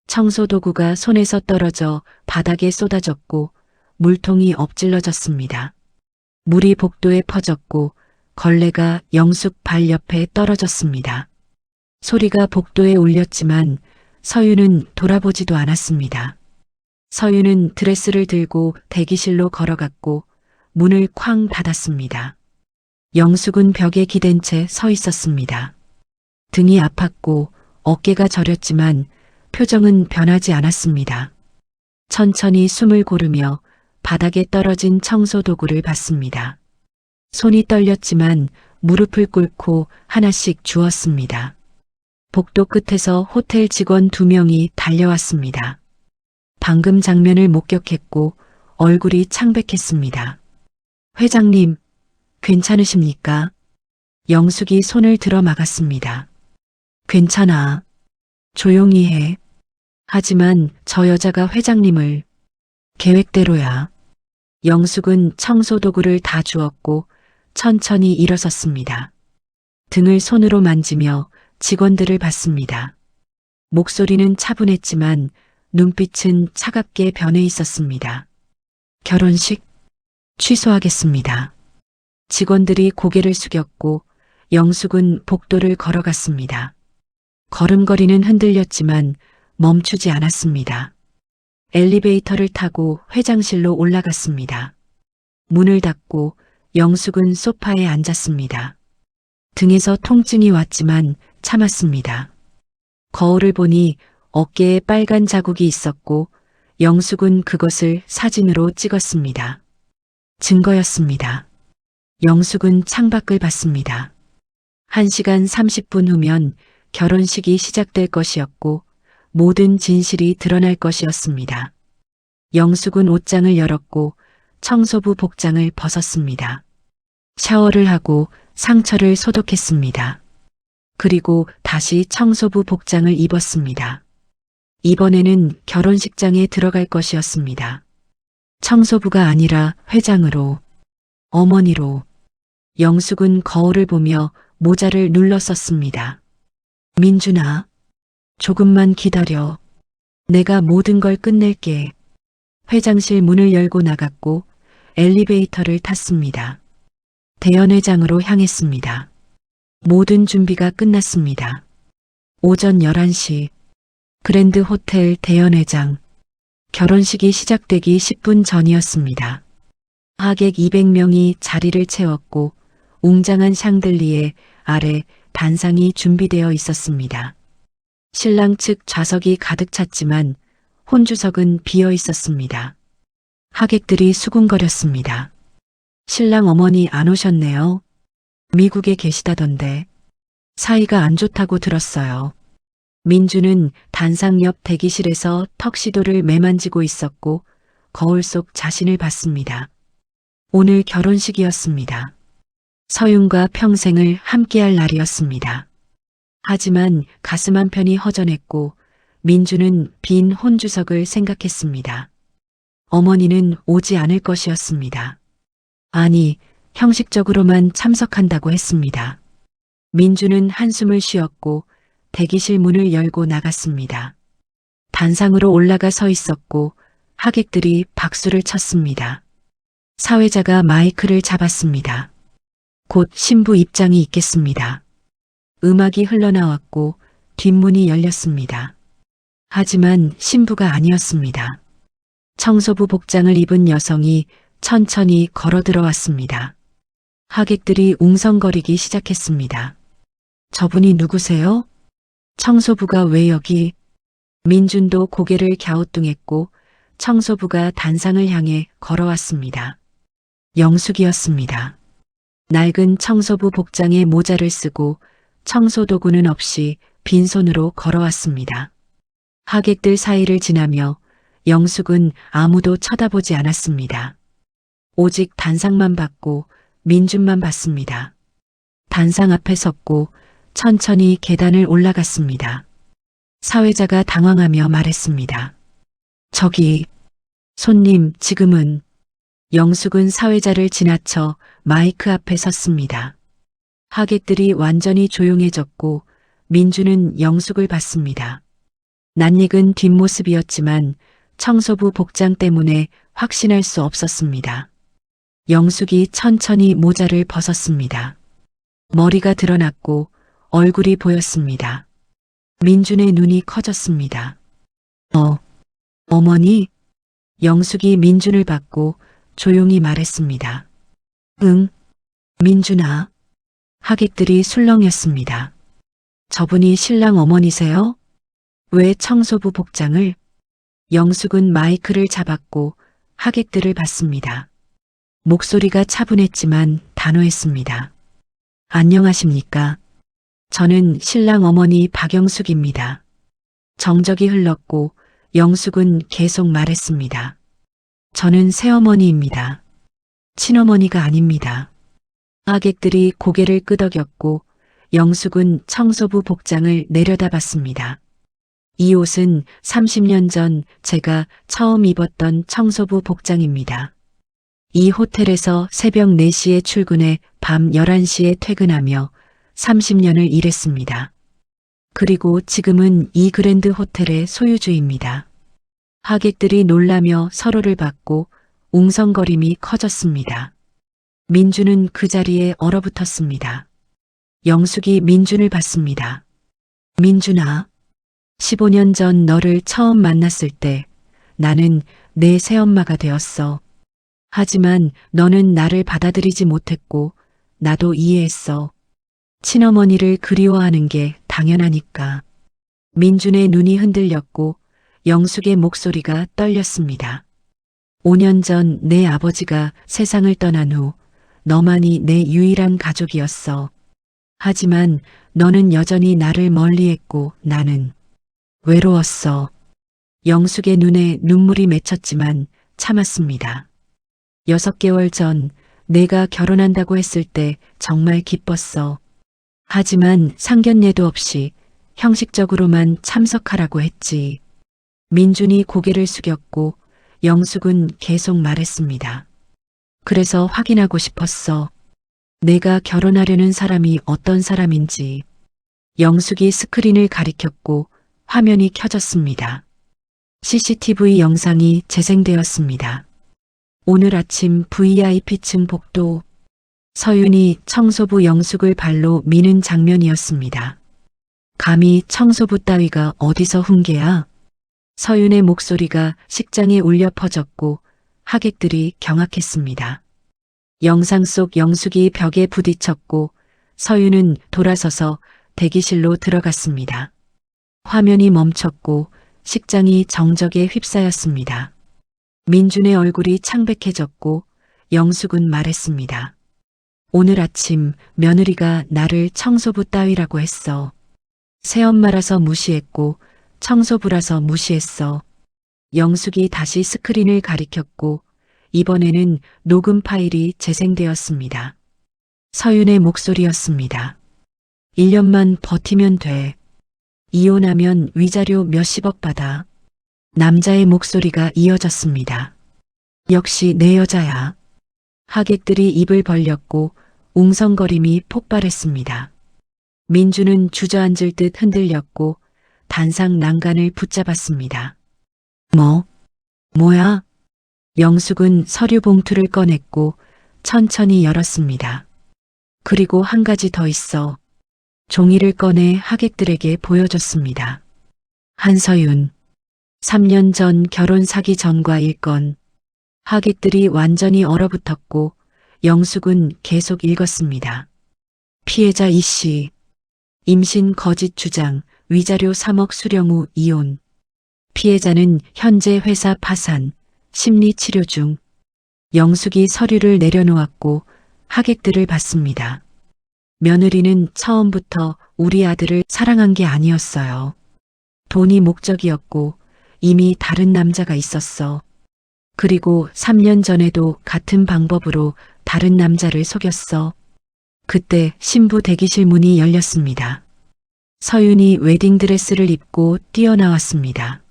청소도구가 손에서 떨어져 바닥에 쏟아졌고 물통이 엎질러졌습니다. 물이 복도에 퍼졌고 걸레가 영숙 발 옆에 떨어졌습니다. 소리가 복도에 울렸지만 서윤은 돌아보지도 않았습니다. 서윤은 드레스를 들고 대기실로 걸어갔고 문을 쾅 닫았습니다. 영숙은 벽에 기댄 채 서 있었습니다. 등이 아팠고 어깨가 저렸지만 표정은 변하지 않았습니다. 천천히 숨을 고르며 바닥에 떨어진 청소 도구를 봤습니다. 손이 떨렸지만 무릎을 꿇고 하나씩 주웠습니다. 복도 끝에서 호텔 직원 2명이 달려왔습니다. 방금 장면을 목격했고 얼굴이 창백했습니다. 회장님, 괜찮으십니까? 영숙이 손을 들어 막았습니다. 괜찮아. 조용히 해. 하지만 저 여자가 회장님을. 계획대로야. 영숙은 청소도구를 다 주었고 천천히 일어섰습니다. 등을 손으로 만지며 직원들을 봤습니다. 목소리는 차분했지만 눈빛은 차갑게 변해 있었습니다. 결혼식 취소하겠습니다. 직원들이 고개를 숙였고 영숙은 복도를 걸어갔습니다. 걸음걸이는 흔들렸지만 멈추지 않았습니다. 엘리베이터를 타고 회장실로 올라갔습니다. 문을 닫고 영숙은 소파에 앉았습니다. 등에서 통증이 왔지만 참았습니다. 거울을 보니 어깨에 빨간 자국이 있었고 영숙은 그것을 사진으로 찍었습니다. 증거였습니다. 영숙은 창밖을 봤습니다. 1시간 30분 후면 결혼식이 시작될 것이었고 모든 진실이 드러날 것이었습니다. 영숙은 옷장을 열었고 청소부 복장을 벗었습니다. 샤워를 하고 상처를 소독했습니다. 그리고 다시 청소부 복장을 입었습니다. 이번에는 결혼식장에 들어갈 것이었습니다. 청소부가 아니라 회장으로, 어머니로. 영숙은 거울을 보며 모자를 눌렀었습니다. 민준아, 조금만 기다려. 내가 모든 걸 끝낼게. 회장실 문을 열고 나갔고 엘리베이터를 탔습니다. 대연회장으로 향했습니다. 모든 준비가 끝났습니다. 오전 11시 그랜드 호텔 대연회장. 결혼식이 시작되기 10분 전이었습니다. 하객 200명이 자리를 채웠고 웅장한 샹들리에 아래 단상이 준비되어 있었습니다. 신랑 측 좌석이 가득 찼지만 혼주석은 비어 있었습니다. 하객들이 수군거렸습니다. 신랑 어머니 안 오셨네요. 미국에 계시다던데. 사이가 안 좋다고 들었어요. 민주는 단상 옆 대기실에서 턱시도를 매만지고 있었고 거울 속 자신을 봤습니다. 오늘 결혼식이었습니다. 서윤과 평생을 함께할 날이었습니다. 하지만 가슴 한편이 허전했고 민주는 빈 혼주석을 생각했습니다. 어머니는 오지 않을 것이었습니다. 아니, 형식적으로만 참석한다고 했습니다. 민주는 한숨을 쉬었고 대기실 문을 열고 나갔습니다. 단상으로 올라가 서 있었고 하객들이 박수를 쳤습니다. 사회자가 마이크를 잡았습니다. 곧 신부 입장이 있겠습니다. 음악이 흘러나왔고 뒷문이 열렸습니다. 하지만 신부가 아니었습니다. 청소부 복장을 입은 여성이 천천히 걸어 들어왔습니다. 하객들이 웅성거리기 시작했습니다. 저분이 누구세요? 청소부가 왜 여기? 민준도 고개를 갸우뚱했고 청소부가 단상을 향해 걸어왔습니다. 영숙이었습니다. 낡은 청소부 복장에 모자를 쓰고 청소도구는 없이 빈손으로 걸어왔습니다. 하객들 사이를 지나며 영숙은 아무도 쳐다보지 않았습니다. 오직 단상만 봤고 민준만 봤습니다. 단상 앞에 섰고 천천히 계단을 올라갔습니다. 사회자가 당황하며 말했습니다. 저기, 손님, 지금은. 영숙은 사회자를 지나쳐 마이크 앞에 섰습니다. 하객들이 완전히 조용해졌고 민주는 영숙을 봤습니다. 낯익은 뒷모습이었지만 청소부 복장 때문에 확신할 수 없었습니다. 영숙이 천천히 모자를 벗었습니다. 머리가 드러났고 얼굴이 보였습니다. 민준의 눈이 커졌습니다. 어머니? 영숙이 민준을 받고 조용히 말했습니다. 응, 민준아. 하객들이 술렁였습니다. 저분이 신랑 어머니세요? 왜 청소부 복장을? 영숙은 마이크를 잡았고 하객들을 봤습니다. 목소리가 차분했지만 단호했습니다. 안녕하십니까? 저는 신랑 어머니 박영숙입니다. 정적이 흘렀고 영숙은 계속 말했습니다. 저는 새어머니입니다. 친어머니가 아닙니다. 하객들이 고개를 끄덕였고 영숙은 청소부 복장을 내려다봤습니다. 이 옷은 30년 전 제가 처음 입었던 청소부 복장입니다. 이 호텔에서 새벽 4시에 출근해 밤 11시에 퇴근하며 30년을 일했습니다. 그리고 지금은 이 그랜드 호텔의 소유주입니다. 하객들이 놀라며 서로를 봤고 웅성거림이 커졌습니다. 민주는 그 자리에 얼어붙었습니다. 영숙이 민준을 봤습니다. 민준아, 15년 전 너를 처음 만났을 때 나는 내 새엄마가 되었어. 하지만 너는 나를 받아들이지 못했고 나도 이해했어. 친어머니를 그리워하는 게 당연하니까. 민준의 눈이 흔들렸고 영숙의 목소리가 떨렸습니다. 5년 전 내 아버지가 세상을 떠난 후 너만이 내 유일한 가족이었어. 하지만 너는 여전히 나를 멀리했고 나는 외로웠어. 영숙의 눈에 눈물이 맺혔지만 참았습니다. 6개월 전 내가 결혼한다고 했을 때 정말 기뻤어. 하지만 상견례도 없이 형식적으로만 참석하라고 했지. 민준이 고개를 숙였고 영숙은 계속 말했습니다. 그래서 확인하고 싶었어. 내가 결혼하려는 사람이 어떤 사람인지. 영숙이 스크린을 가리켰고 화면이 켜졌습니다. CCTV 영상이 재생되었습니다. 오늘 아침 VIP층 복도. 서윤이 청소부 영숙을 발로 미는 장면이었습니다. 감히 청소부 따위가 어디서 훈계야? 서윤의 목소리가 식장에 울려 퍼졌고 하객들이 경악했습니다. 영상 속 영숙이 벽에 부딪혔고 서윤은 돌아서서 대기실로 들어갔습니다. 화면이 멈췄고 식장이 정적에 휩싸였습니다. 민준의 얼굴이 창백해졌고 영숙은 말했습니다. 오늘 아침 며느리가 나를 청소부 따위라고 했어. 새엄마라서 무시했고 청소부라서 무시했어. 영숙이 다시 스크린을 가리켰고 이번에는 녹음 파일이 재생되었습니다. 서윤의 목소리였습니다. 1년만 버티면 돼. 이혼하면 위자료 몇십억 받아. 남자의 목소리가 이어졌습니다. 역시 내 여자야. 하객들이 입을 벌렸고 웅성거림이 폭발했습니다. 민주는 주저앉을 듯 흔들렸고 단상 난간을 붙잡았습니다. 뭐야? 영숙은 서류 봉투를 꺼냈고 천천히 열었습니다. 그리고 한 가지 더 있어. 종이를 꺼내 하객들에게 보여줬습니다. 한서윤. 3년 전 결혼 사기 전과 일건. 하객들이 완전히 얼어붙었고 영숙은 계속 읽었습니다. 피해자 이씨. 임신 거짓 주장, 위자료 3억 수령 후 이혼. 피해자는 현재 회사 파산, 심리치료 중. 영숙이 서류를 내려놓았고 하객들을 봤습니다. 며느리는 처음부터 우리 아들을 사랑한 게 아니었어요. 돈이 목적이었고 이미 다른 남자가 있었어. 그리고 3년 전에도 같은 방법으로 다른 남자를 속였어. 그때 신부 대기실 문이 열렸습니다. 서윤이 웨딩드레스를 입고 뛰어나왔습니다.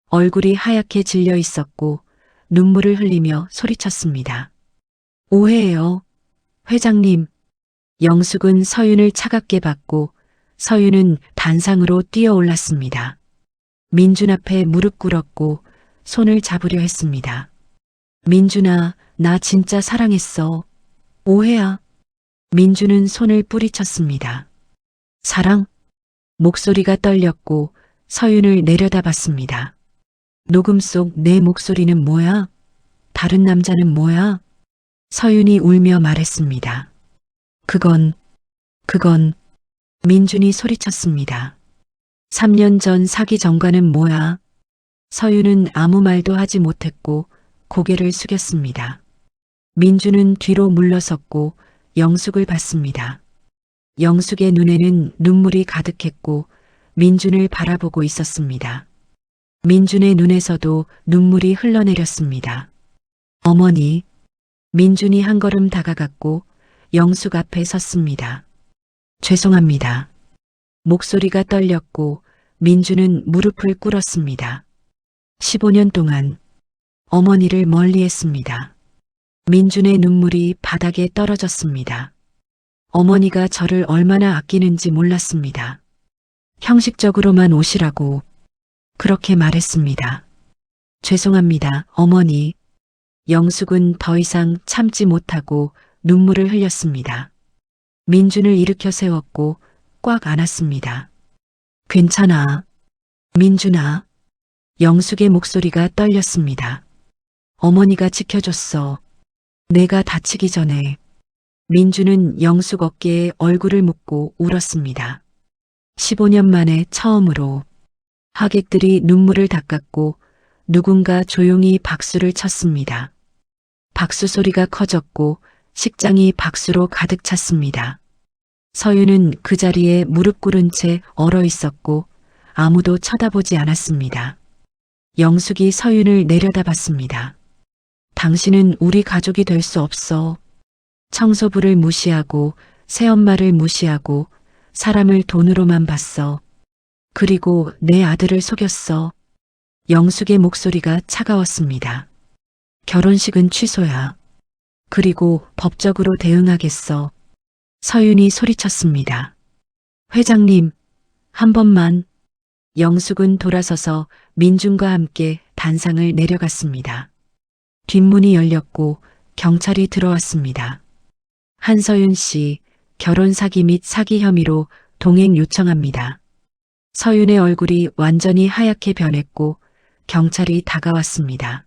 얼굴이 하얗게 질려 있었고 눈물을 흘리며 소리쳤습니다. 오해예요. 회장님. 영숙은 서윤을 차갑게 봤고 서윤은 단상으로 뛰어올랐습니다. 민준 앞에 무릎 꿇었고 손을 잡으려 했습니다. 민준아, 나 진짜 사랑했어. 오해야. 민준은 손을 뿌리쳤습니다. 사랑? 목소리가 떨렸고 서윤을 내려다봤습니다. 녹음 속 내 목소리는 뭐야? 다른 남자는 뭐야? 서윤이 울며 말했습니다. 그건 민준이 소리쳤습니다. 3년 전 사기 전과는 뭐야? 서윤은 아무 말도 하지 못했고 고개를 숙였습니다. 민준은 뒤로 물러섰고 영숙을 봤습니다. 영숙의 눈에는 눈물이 가득했고 민준을 바라보고 있었습니다. 민준의 눈에서도 눈물이 흘러내렸습니다. 어머니. 민준이 한 걸음 다가갔고 영숙 앞에 섰습니다. 죄송합니다. 목소리가 떨렸고 민준은 무릎을 꿇었습니다. 15년 동안 어머니를 멀리했습니다. 민준의 눈물이 바닥에 떨어졌습니다. 어머니가 저를 얼마나 아끼는지 몰랐습니다. 형식적으로만 오시라고 그렇게 말했습니다. 죄송합니다, 어머니. 영숙은 더 이상 참지 못하고 눈물을 흘렸습니다. 민준을 일으켜 세웠고 꽉 안았습니다. 괜찮아. 민준아. 영숙의 목소리가 떨렸습니다. 어머니가 지켜줬어. 내가 다치기 전에. 민준은 영숙 어깨에 얼굴을 묻고 울었습니다. 15년 만에 처음으로. 하객들이 눈물을 닦았고 누군가 조용히 박수를 쳤습니다. 박수 소리가 커졌고 식장이 박수로 가득 찼습니다. 서윤은 그 자리에 무릎 꿇은 채 얼어 있었고 아무도 쳐다보지 않았습니다. 영숙이 서윤을 내려다봤습니다. 당신은 우리 가족이 될 수 없어. 청소부를 무시하고 새엄마를 무시하고 사람을 돈으로만 봤어. 그리고 내 아들을 속였어. 영숙의 목소리가 차가웠습니다. 결혼식은 취소야. 그리고 법적으로 대응하겠어. 서윤이 소리쳤습니다. 회장님, 한 번만. 영숙은 돌아서서 민준과 함께 단상을 내려갔습니다. 뒷문이 열렸고 경찰이 들어왔습니다. 한서윤 씨, 결혼 사기 및 사기 혐의로 동행 요청합니다. 서윤의 얼굴이 완전히 하얗게 변했고 경찰이 다가왔습니다.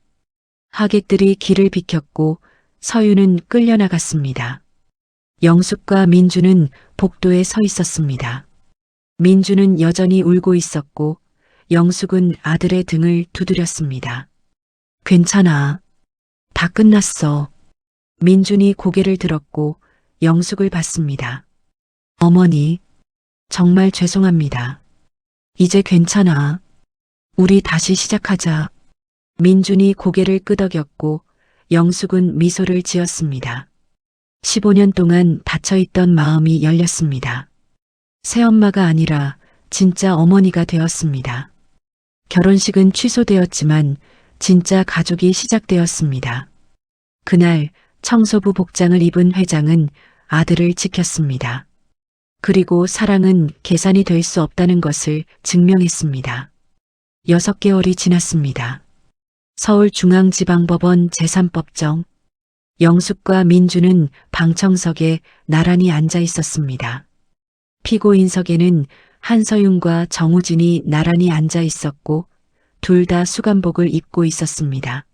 하객들이 길을 비켰고 서윤은 끌려나갔습니다. 영숙과 민주는 복도에 서 있었습니다. 민주는 여전히 울고 있었고 영숙은 아들의 등을 두드렸습니다. 괜찮아. 다 끝났어. 민준이 고개를 들었고 영숙을 봤습니다. 어머니, 정말 죄송합니다. 이제 괜찮아. 우리 다시 시작하자. 민준이 고개를 끄덕였고 영숙은 미소를 지었습니다. 15년 동안 닫혀있던 마음이 열렸습니다. 새엄마가 아니라 진짜 어머니가 되었습니다. 결혼식은 취소되었지만 진짜 가족이 시작되었습니다. 그날 청소부 복장을 입은 회장은 아들을 지켰습니다. 그리고 사랑은 계산이 될 수 없다는 것을 증명했습니다. 6개월이 지났습니다. 서울중앙지방법원 제3법정. 영숙과 민주는 방청석에 나란히 앉아 있었습니다. 피고인석에는 한서윤과 정우진이 나란히 앉아 있었고 둘 다 수감복을 입고 있었습니다.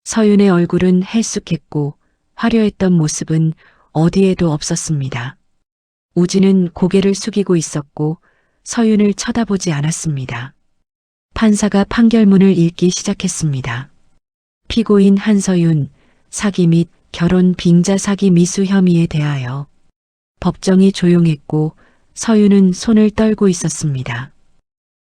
서윤의 얼굴은 헬쑥했고 화려했던 모습은 어디에도 없었습니다. 우진은 고개를 숙이고 있었고 서윤을 쳐다보지 않았습니다. 판사가 판결문을 읽기 시작했습니다. 피고인 한서윤, 사기 및 결혼 빙자 사기 미수 혐의에 대하여. 법정이 조용했고 서윤은 손을 떨고 있었습니다.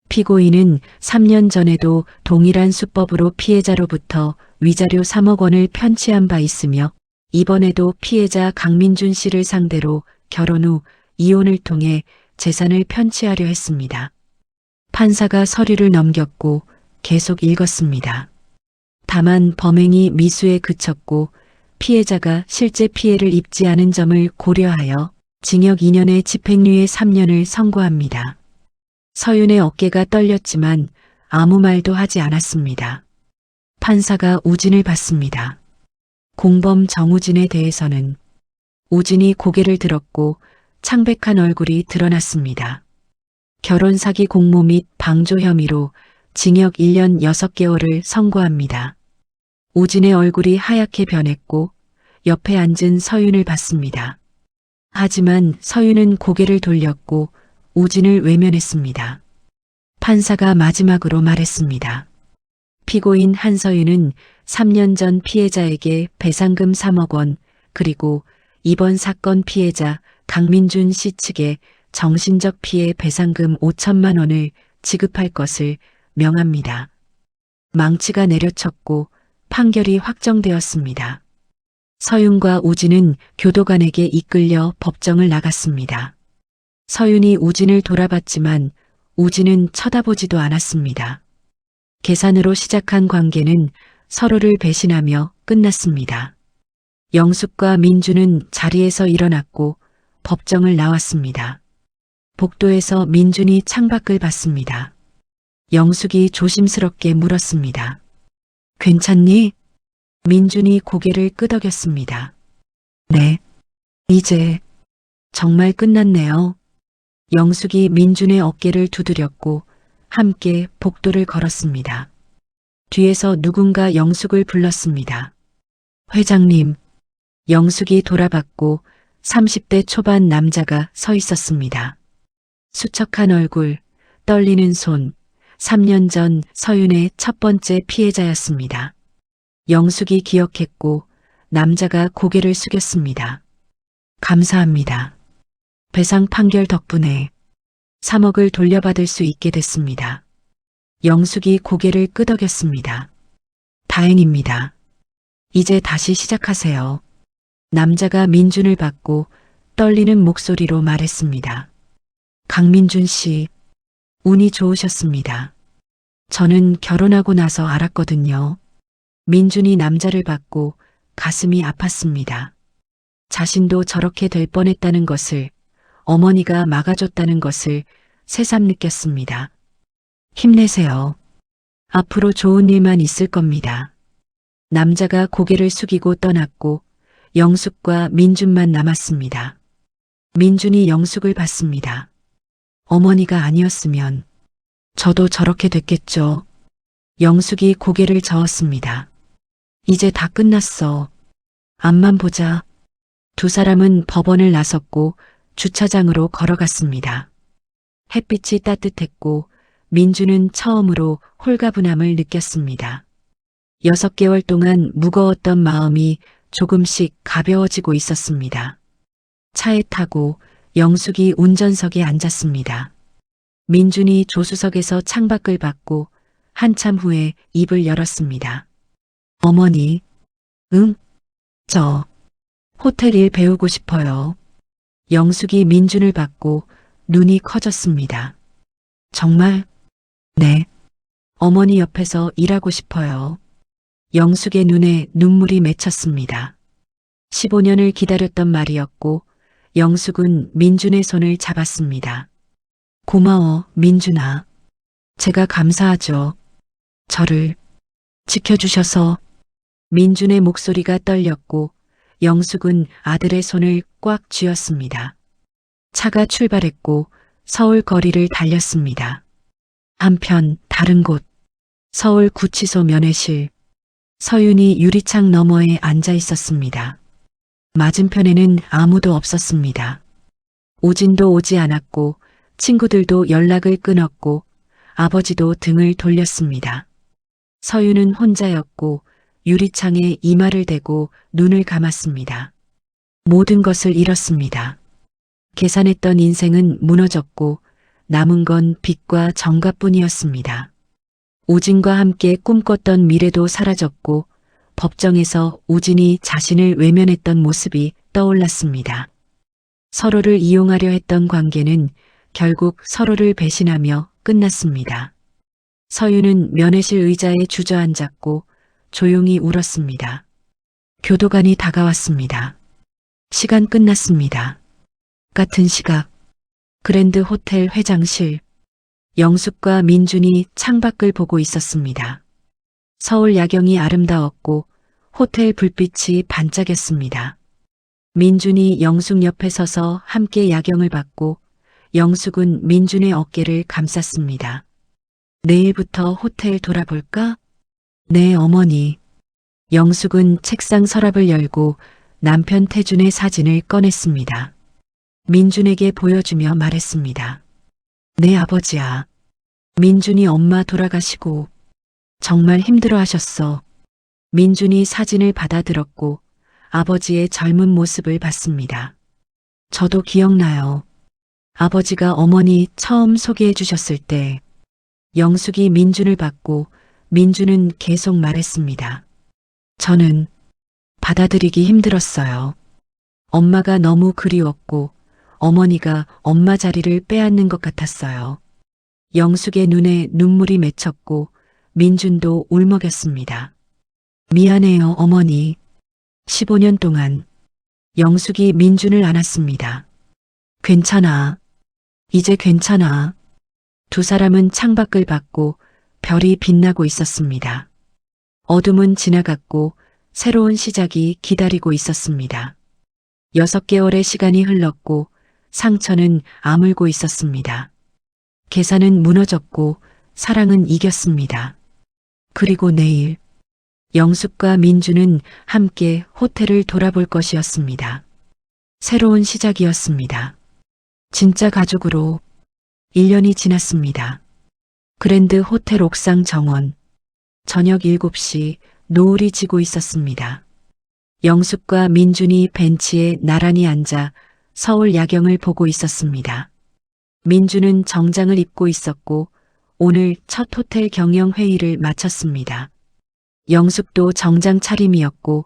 피고인은 3년 전에도 동일한 수법으로 피해자로부터 위자료 3억 원을 편취한 바 있으며 이번에도 피해자 강민준 씨를 상대로 결혼 후 이혼을 통해 재산을 편취하려 했습니다. 판사가 서류를 넘겼고 계속 읽었습니다. 다만 범행이 미수에 그쳤고 피해자가 실제 피해를 입지 않은 점을 고려하여 징역 2년에 집행유예 3년을 선고합니다. 서윤의 어깨가 떨렸지만 아무 말도 하지 않았습니다. 판사가 우진을 봤습니다. 공범 정우진에 대해서는. 우진이 고개를 들었고 창백한 얼굴이 드러났습니다. 결혼 사기 공모 및 방조 혐의로 징역 1년 6개월을 선고합니다. 우진의 얼굴이 하얗게 변했고 옆에 앉은 서윤을 봤습니다. 하지만 서윤은 고개를 돌렸고 우진을 외면했습니다. 판사가 마지막으로 말했습니다. 피고인 한서윤은 3년 전 피해자에게 배상금 3억 원 그리고 이번 사건 피해자 강민준 씨 측에 정신적 피해 배상금 5천만 원을 지급할 것을 명합니다. 망치가 내려쳤고 판결이 확정되었습니다. 서윤과 우진은 교도관에게 이끌려 법정을 나갔습니다. 서윤이 우진을 돌아봤지만 우진은 쳐다보지도 않았습니다. 계산으로 시작한 관계는 서로를 배신하며 끝났습니다. 영숙과 민주는 자리에서 일어났고 법정을 나왔습니다. 복도에서 민준이 창밖을 봤습니다. 영숙이 조심스럽게 물었습니다. 괜찮니? 민준이 고개를 끄덕였습니다. 네. 이제 정말 끝났네요. 영숙이 민준의 어깨를 두드렸고 함께 복도를 걸었습니다. 뒤에서 누군가 영숙을 불렀습니다. 회장님. 영숙이 돌아봤고 30대 초반 남자가 서 있었습니다. 수척한 얼굴, 떨리는 손, 3년 전 서윤의 첫 번째 피해자였습니다. 영숙이 기억했고 남자가 고개를 숙였습니다. 감사합니다. 배상 판결 덕분에 3억을 돌려받을 수 있게 됐습니다. 영숙이 고개를 끄덕였습니다. 다행입니다. 이제 다시 시작하세요. 남자가 민준을 받고 떨리는 목소리로 말했습니다. 강민준 씨, 운이 좋으셨습니다. 저는 결혼하고 나서 알았거든요. 민준이 남자를 받고 가슴이 아팠습니다. 자신도 저렇게 될 뻔했다는 것을, 어머니가 막아줬다는 것을 새삼 느꼈습니다. 힘내세요. 앞으로 좋은 일만 있을 겁니다. 남자가 고개를 숙이고 떠났고 영숙과 민준만 남았습니다. 민준이 영숙을 봤습니다. 어머니가 아니었으면 저도 저렇게 됐겠죠. 영숙이 고개를 저었습니다. 이제 다 끝났어. 앞만 보자. 두 사람은 법원을 나섰고 주차장으로 걸어갔습니다. 햇빛이 따뜻했고 민준은 처음으로 홀가분함을 느꼈습니다. 6개월 동안 무거웠던 마음이 조금씩 가벼워지고 있었습니다. 차에 타고 영숙이 운전석에 앉았습니다. 민준이 조수석에서 창밖을 봤고 한참 후에 입을 열었습니다. 어머니, 응? 저 호텔 일 배우고 싶어요. 영숙이 민준을 봤고 눈이 커졌습니다. 정말? 네. 어머니 옆에서 일하고 싶어요. 영숙의 눈에 눈물이 맺혔습니다. 15년을 기다렸던 말이었고 영숙은 민준의 손을 잡았습니다. 고마워, 민준아. 제가 감사하죠. 저를 지켜주셔서. 민준의 목소리가 떨렸고 영숙은 아들의 손을 꽉 쥐었습니다. 차가 출발했고 서울 거리를 달렸습니다. 한편 다른 곳, 서울 구치소 면회실. 서윤이 유리창 너머에 앉아 있었습니다. 맞은편에는 아무도 없었습니다. 오진도 오지 않았고 친구들도 연락을 끊었고 아버지도 등을 돌렸습니다. 서윤은 혼자였고 유리창에 이마를 대고 눈을 감았습니다. 모든 것을 잃었습니다. 계산했던 인생은 무너졌고 남은 건 빚과 정과뿐이었습니다. 우진과 함께 꿈꿨던 미래도 사라졌고 법정에서 우진이 자신을 외면했던 모습이 떠올랐습니다. 서로를 이용하려 했던 관계는 결국 서로를 배신하며 끝났습니다. 서윤은 면회실 의자에 주저앉았고 조용히 울었습니다. 교도관이 다가왔습니다. 시간 끝났습니다. 같은 시각, 그랜드 호텔 회장실. 영숙과 민준이 창밖을 보고 있었습니다. 서울 야경이 아름다웠고 호텔 불빛이 반짝였습니다. 민준이 영숙 옆에 서서 함께 야경을 봤고 영숙은 민준의 어깨를 감쌌습니다. 내일부터 호텔 돌아볼까? 네, 어머니. 영숙은 책상 서랍을 열고 남편 태준의 사진을 꺼냈습니다. 민준에게 보여주며 말했습니다. 네, 아버지야. 민준이 엄마 돌아가시고 정말 힘들어하셨어. 민준이 사진을 받아들었고 아버지의 젊은 모습을 봤습니다. 저도 기억나요. 아버지가 어머니 처음 소개해 주셨을 때. 영숙이 민준을 봤고 민준은 계속 말했습니다. 저는 받아들이기 힘들었어요. 엄마가 너무 그리웠고 어머니가 엄마 자리를 빼앗는 것 같았어요. 영숙의 눈에 눈물이 맺혔고 민준도 울먹였습니다. 미안해요, 어머니. 15년 동안. 영숙이 민준을 안았습니다. 괜찮아. 이제 괜찮아. 두 사람은 창밖을 봤고 별이 빛나고 있었습니다. 어둠은 지나갔고 새로운 시작이 기다리고 있었습니다. 6개월의 시간이 흘렀고 상처는 아물고 있었습니다. 계산은 무너졌고 사랑은 이겼습니다. 그리고 내일 영숙과 민주는 함께 호텔을 돌아볼 것이었습니다. 새로운 시작이었습니다. 진짜 가족으로 1년이 지났습니다. 그랜드 호텔 옥상 정원. 저녁 7시 노을이 지고 있었습니다. 영숙과 민준이 벤치에 나란히 앉아 서울 야경을 보고 있었습니다. 민준은 정장을 입고 있었고 오늘 첫 호텔 경영 회의를 마쳤습니다. 영숙도 정장 차림이었고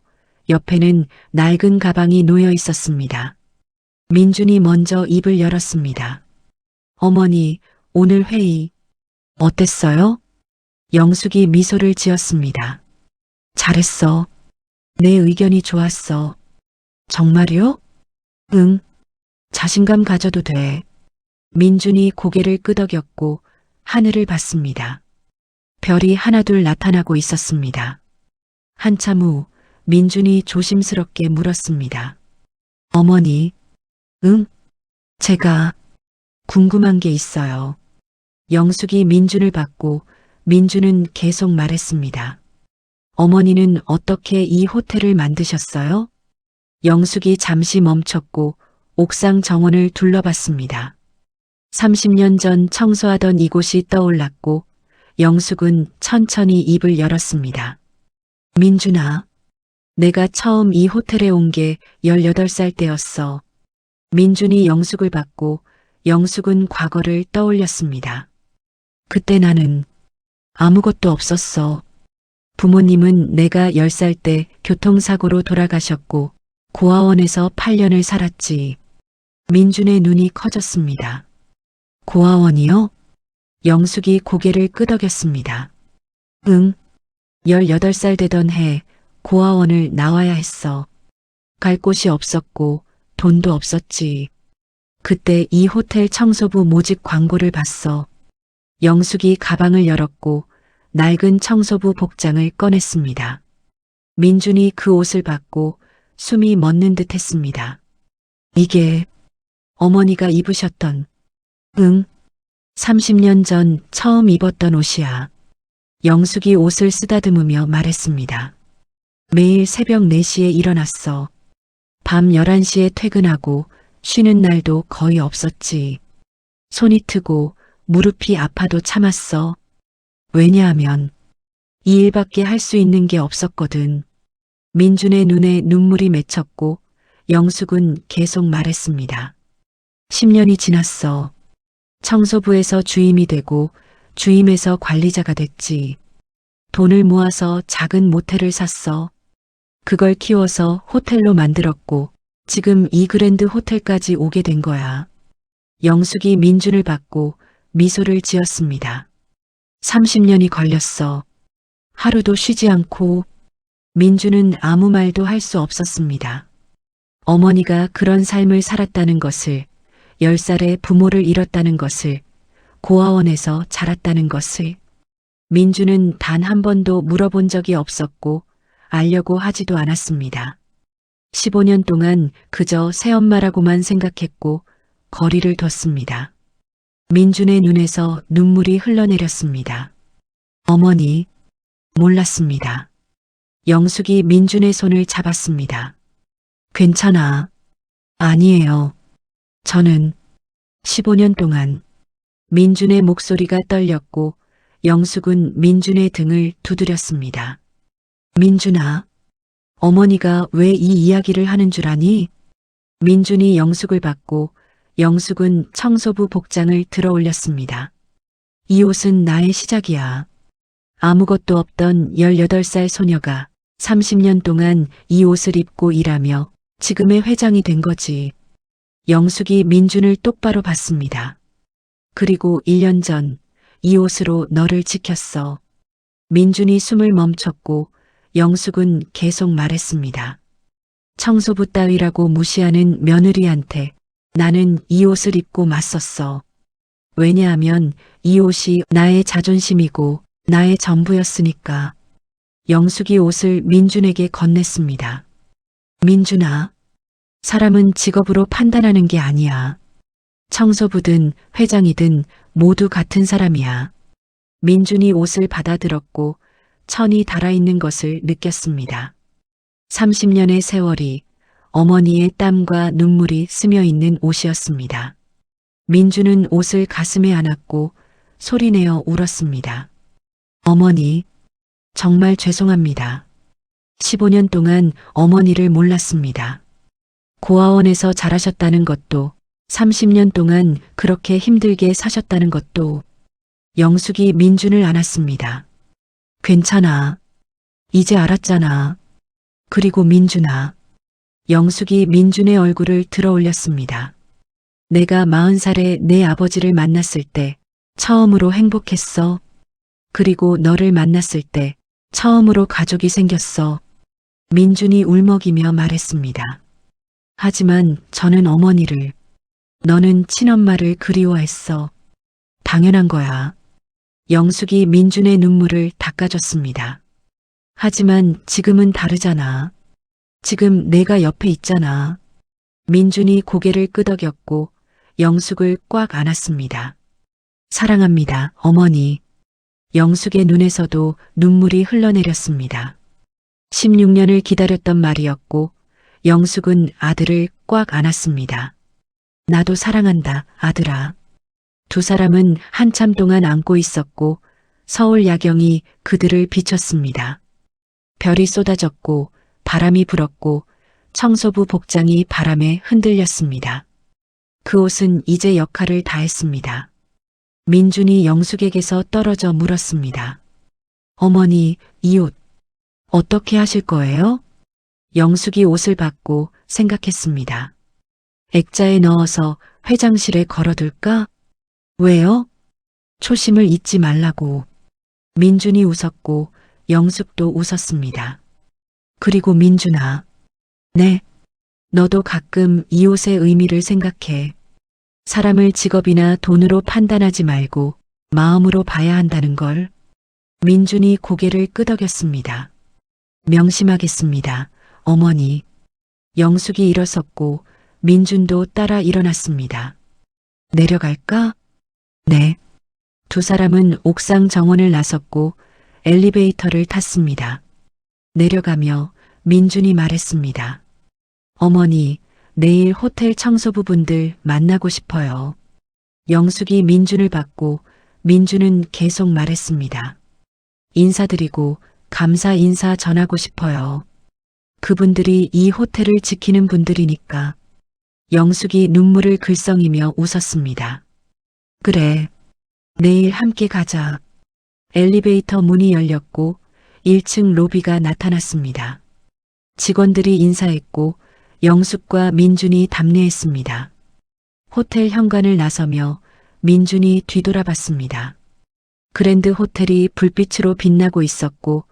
옆에는 낡은 가방이 놓여 있었습니다. 민준이 먼저 입을 열었습니다. 어머니, 오늘 회의 어땠어요? 영숙이 미소를 지었습니다. 잘했어. 내 의견이 좋았어. 정말요? 응. 자신감 가져도 돼. 민준이 고개를 끄덕였고 하늘을 봤습니다. 별이 하나둘 나타나고 있었습니다. 한참 후 민준이 조심스럽게 물었습니다. 어머니, 응? 제가 궁금한 게 있어요. 영숙이 민준을 봤고 민준은 계속 말했습니다. 어머니는 어떻게 이 호텔을 만드셨어요? 영숙이 잠시 멈췄고 옥상 정원을 둘러봤습니다. 30년 전 청소하던 이곳이 떠올랐고 영숙은 천천히 입을 열었습니다. 민준아, 내가 처음 이 호텔에 온 게 18살 때였어. 민준이 영숙을 봤고 영숙은 과거를 떠올렸습니다. 그때 나는 아무것도 없었어. 부모님은 내가 10살 때 교통사고로 돌아가셨고 고아원에서 8년을 살았지. 민준의 눈이 커졌습니다. 고아원이요? 영숙이 고개를 끄덕였습니다. 응. 18살 되던 해 고아원을 나와야 했어. 갈 곳이 없었고 돈도 없었지. 그때 이 호텔 청소부 모집 광고를 봤어. 영숙이 가방을 열었고 낡은 청소부 복장을 꺼냈습니다. 민준이 그 옷을 받고 숨이 멎는 듯 했습니다. 이게 어머니가 입으셨던, 응, 30년 전 처음 입었던 옷이야. 영숙이 옷을 쓰다듬으며 말했습니다. 매일 새벽 4시에 일어났어. 밤 11시에 퇴근하고 쉬는 날도 거의 없었지. 손이 트고 무릎이 아파도 참았어. 왜냐하면 이 일밖에 할 수 있는 게 없었거든. 민준의 눈에 눈물이 맺혔고 영숙은 계속 말했습니다. 10년이 지났어. 청소부에서 주임이 되고 주임에서 관리자가 됐지. 돈을 모아서 작은 모텔을 샀어. 그걸 키워서 호텔로 만들었고 지금 이 그랜드 호텔까지 오게 된 거야. 영숙이 민준을 받고 미소를 지었습니다. 30년이 걸렸어. 하루도 쉬지 않고. 민준은 아무 말도 할 수 없었습니다. 어머니가 그런 삶을 살았다는 것을, 10살에 부모를 잃었다는 것을, 고아원에서 자랐다는 것을. 민준은 단 한 번도 물어본 적이 없었고 알려고 하지도 않았습니다. 15년 동안 그저 새엄마라고만 생각했고 거리를 뒀습니다. 민준의 눈에서 눈물이 흘러내렸습니다. 어머니, 몰랐습니다. 영숙이 민준의 손을 잡았습니다. 괜찮아. 아니에요. 저는 15년 동안. 민준의 목소리가 떨렸고 영숙은 민준의 등을 두드렸습니다. 민준아, 어머니가 왜 이 이야기를 하는 줄 아니? 민준이 영숙을 받고 영숙은 청소부 복장을 들어 올렸습니다. 이 옷은 나의 시작이야. 아무것도 없던 18살 소녀가 30년 동안 이 옷을 입고 일하며 지금의 회장이 된 거지. 영숙이 민준을 똑바로 봤습니다. 그리고 1년 전 이 옷으로 너를 지켰어. 민준이 숨을 멈췄고 영숙은 계속 말했습니다. 청소부 따위라고 무시하는 며느리한테 나는 이 옷을 입고 맞섰어. 왜냐하면 이 옷이 나의 자존심이고 나의 전부였으니까. 영숙이 옷을 민준에게 건넸습니다. 민준아, 사람은 직업으로 판단하는 게 아니야. 청소부든 회장이든 모두 같은 사람이야. 민준이 옷을 받아들었고 천이 달아있는 것을 느꼈습니다. 30년의 세월이 어머니의 땀과 눈물이 스며있는 옷이었습니다. 민주는 옷을 가슴에 안았고 소리내어 울었습니다. 어머니, 정말 죄송합니다. 15년 동안 어머니를 몰랐습니다. 고아원에서 자라셨다는 것도 30년 동안 그렇게 힘들게 사셨다는 것도. 영숙이 민준을 안았습니다. 괜찮아. 이제 알았잖아. 그리고 민준아. 영숙이 민준의 얼굴을 들어 올렸습니다. 내가 40살에 내 아버지를 만났을 때 처음으로 행복했어. 그리고 너를 만났을 때 처음으로 가족이 생겼어. 민준이 울먹이며 말했습니다. 하지만 저는 어머니를, 너는 친엄마를 그리워했어. 당연한 거야. 영숙이 민준의 눈물을 닦아줬습니다. 하지만 지금은 다르잖아. 지금 내가 옆에 있잖아. 민준이 고개를 끄덕였고 영숙을 꽉 안았습니다. 사랑합니다, 어머니. 영숙의 눈에서도 눈물이 흘러내렸습니다. 16년을 기다렸던 말이었고 영숙은 아들을 꽉 안았습니다. 나도 사랑한다, 아들아. 두 사람은 한참 동안 안고 있었고 서울 야경이 그들을 비췄습니다. 별이 쏟아졌고 바람이 불었고 청소부 복장이 바람에 흔들렸습니다. 그 옷은 이제 역할을 다했습니다. 민준이 영숙에게서 떨어져 물었습니다. 어머니, 이 옷 어떻게 하실 거예요? 영숙이 옷을 받고 생각했습니다. 액자에 넣어서 회장실에 걸어둘까? 왜요? 초심을 잊지 말라고. 민준이 웃었고 영숙도 웃었습니다. 그리고 민준아. 네. 너도 가끔 이 옷의 의미를 생각해. 사람을 직업이나 돈으로 판단하지 말고 마음으로 봐야 한다는 걸. 민준이 고개를 끄덕였습니다. 명심하겠습니다, 어머니. 영숙이 일어섰고 민준도 따라 일어났습니다. 내려갈까? 네. 두 사람은 옥상 정원을 나섰고 엘리베이터를 탔습니다. 내려가며 민준이 말했습니다. 어머니, 내일 호텔 청소부분들 만나고 싶어요. 영숙이 민준을 받고 민준은 계속 말했습니다. 인사드리고 감사 인사 전하고 싶어요. 그분들이 이 호텔을 지키는 분들이니까. 영숙이 눈물을 글썽이며 웃었습니다. 그래. 내일 함께 가자. 엘리베이터 문이 열렸고 1층 로비가 나타났습니다. 직원들이 인사했고 영숙과 민준이 답례했습니다. 호텔 현관을 나서며 민준이 뒤돌아봤습니다. 그랜드 호텔이 불빛으로 빛나고 있었고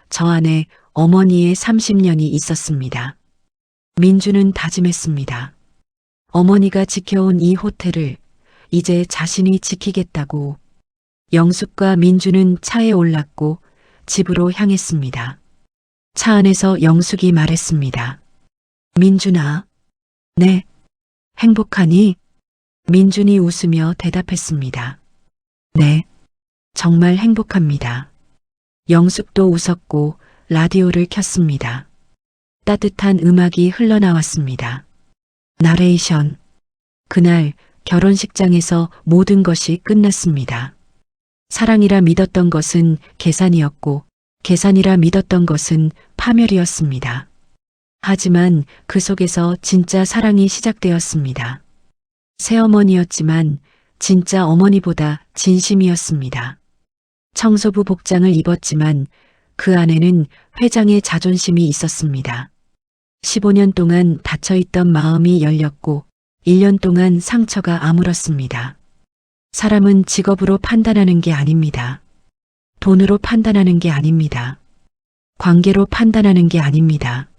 저 안에 어머니의 30년이 있었습니다. 민준은 다짐했습니다. 어머니가 지켜온 이 호텔을 이제 자신이 지키겠다고. 영숙과 민준은 차에 올랐고 집으로 향했습니다. 차 안에서 영숙이 말했습니다. 민준아. 네. 행복하니? 민준이 웃으며 대답했습니다. 네. 정말 행복합니다. 영숙도 웃었고 라디오를 켰습니다. 따뜻한 음악이 흘러나왔습니다. 나레이션. 그날 결혼식장에서 모든 것이 끝났습니다. 사랑이라 믿었던 것은 계산이었고 계산이라 믿었던 것은 파멸이었습니다. 하지만 그 속에서 진짜 사랑이 시작되었습니다. 새어머니였지만 진짜 어머니보다 진심이었습니다. 청소부 복장을 입었지만 그 안에는 회장의 자존심이 있었습니다. 15년 동안 닫혀있던 마음이 열렸고 1년 동안 상처가 아물었습니다. 사람은 직업으로 판단하는 게 아닙니다. 돈으로 판단하는 게 아닙니다. 관계로 판단하는 게 아닙니다.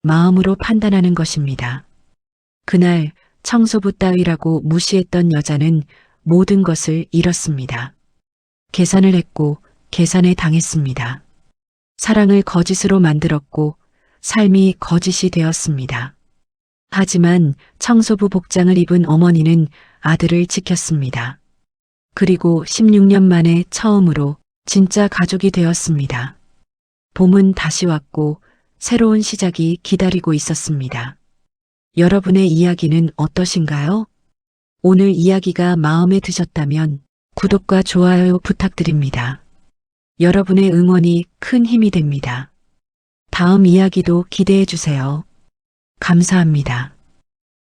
마음으로 판단하는 것입니다. 그날 청소부 따위라고 무시했던 여자는 모든 것을 잃었습니다. 계산을 했고 계산에 당했습니다. 사랑을 거짓으로 만들었고 삶이 거짓이 되었습니다. 하지만 청소부 복장을 입은 어머니는 아들을 지켰습니다. 그리고 16년 만에 처음으로 진짜 가족이 되었습니다. 봄은 다시 왔고 새로운 시작이 기다리고 있었습니다. 여러분의 이야기는 어떠신가요? 오늘 이야기가 마음에 드셨다면 구독과 좋아요 부탁드립니다. 여러분의 응원이 큰 힘이 됩니다. 다음 이야기도 기대해 주세요. 감사합니다.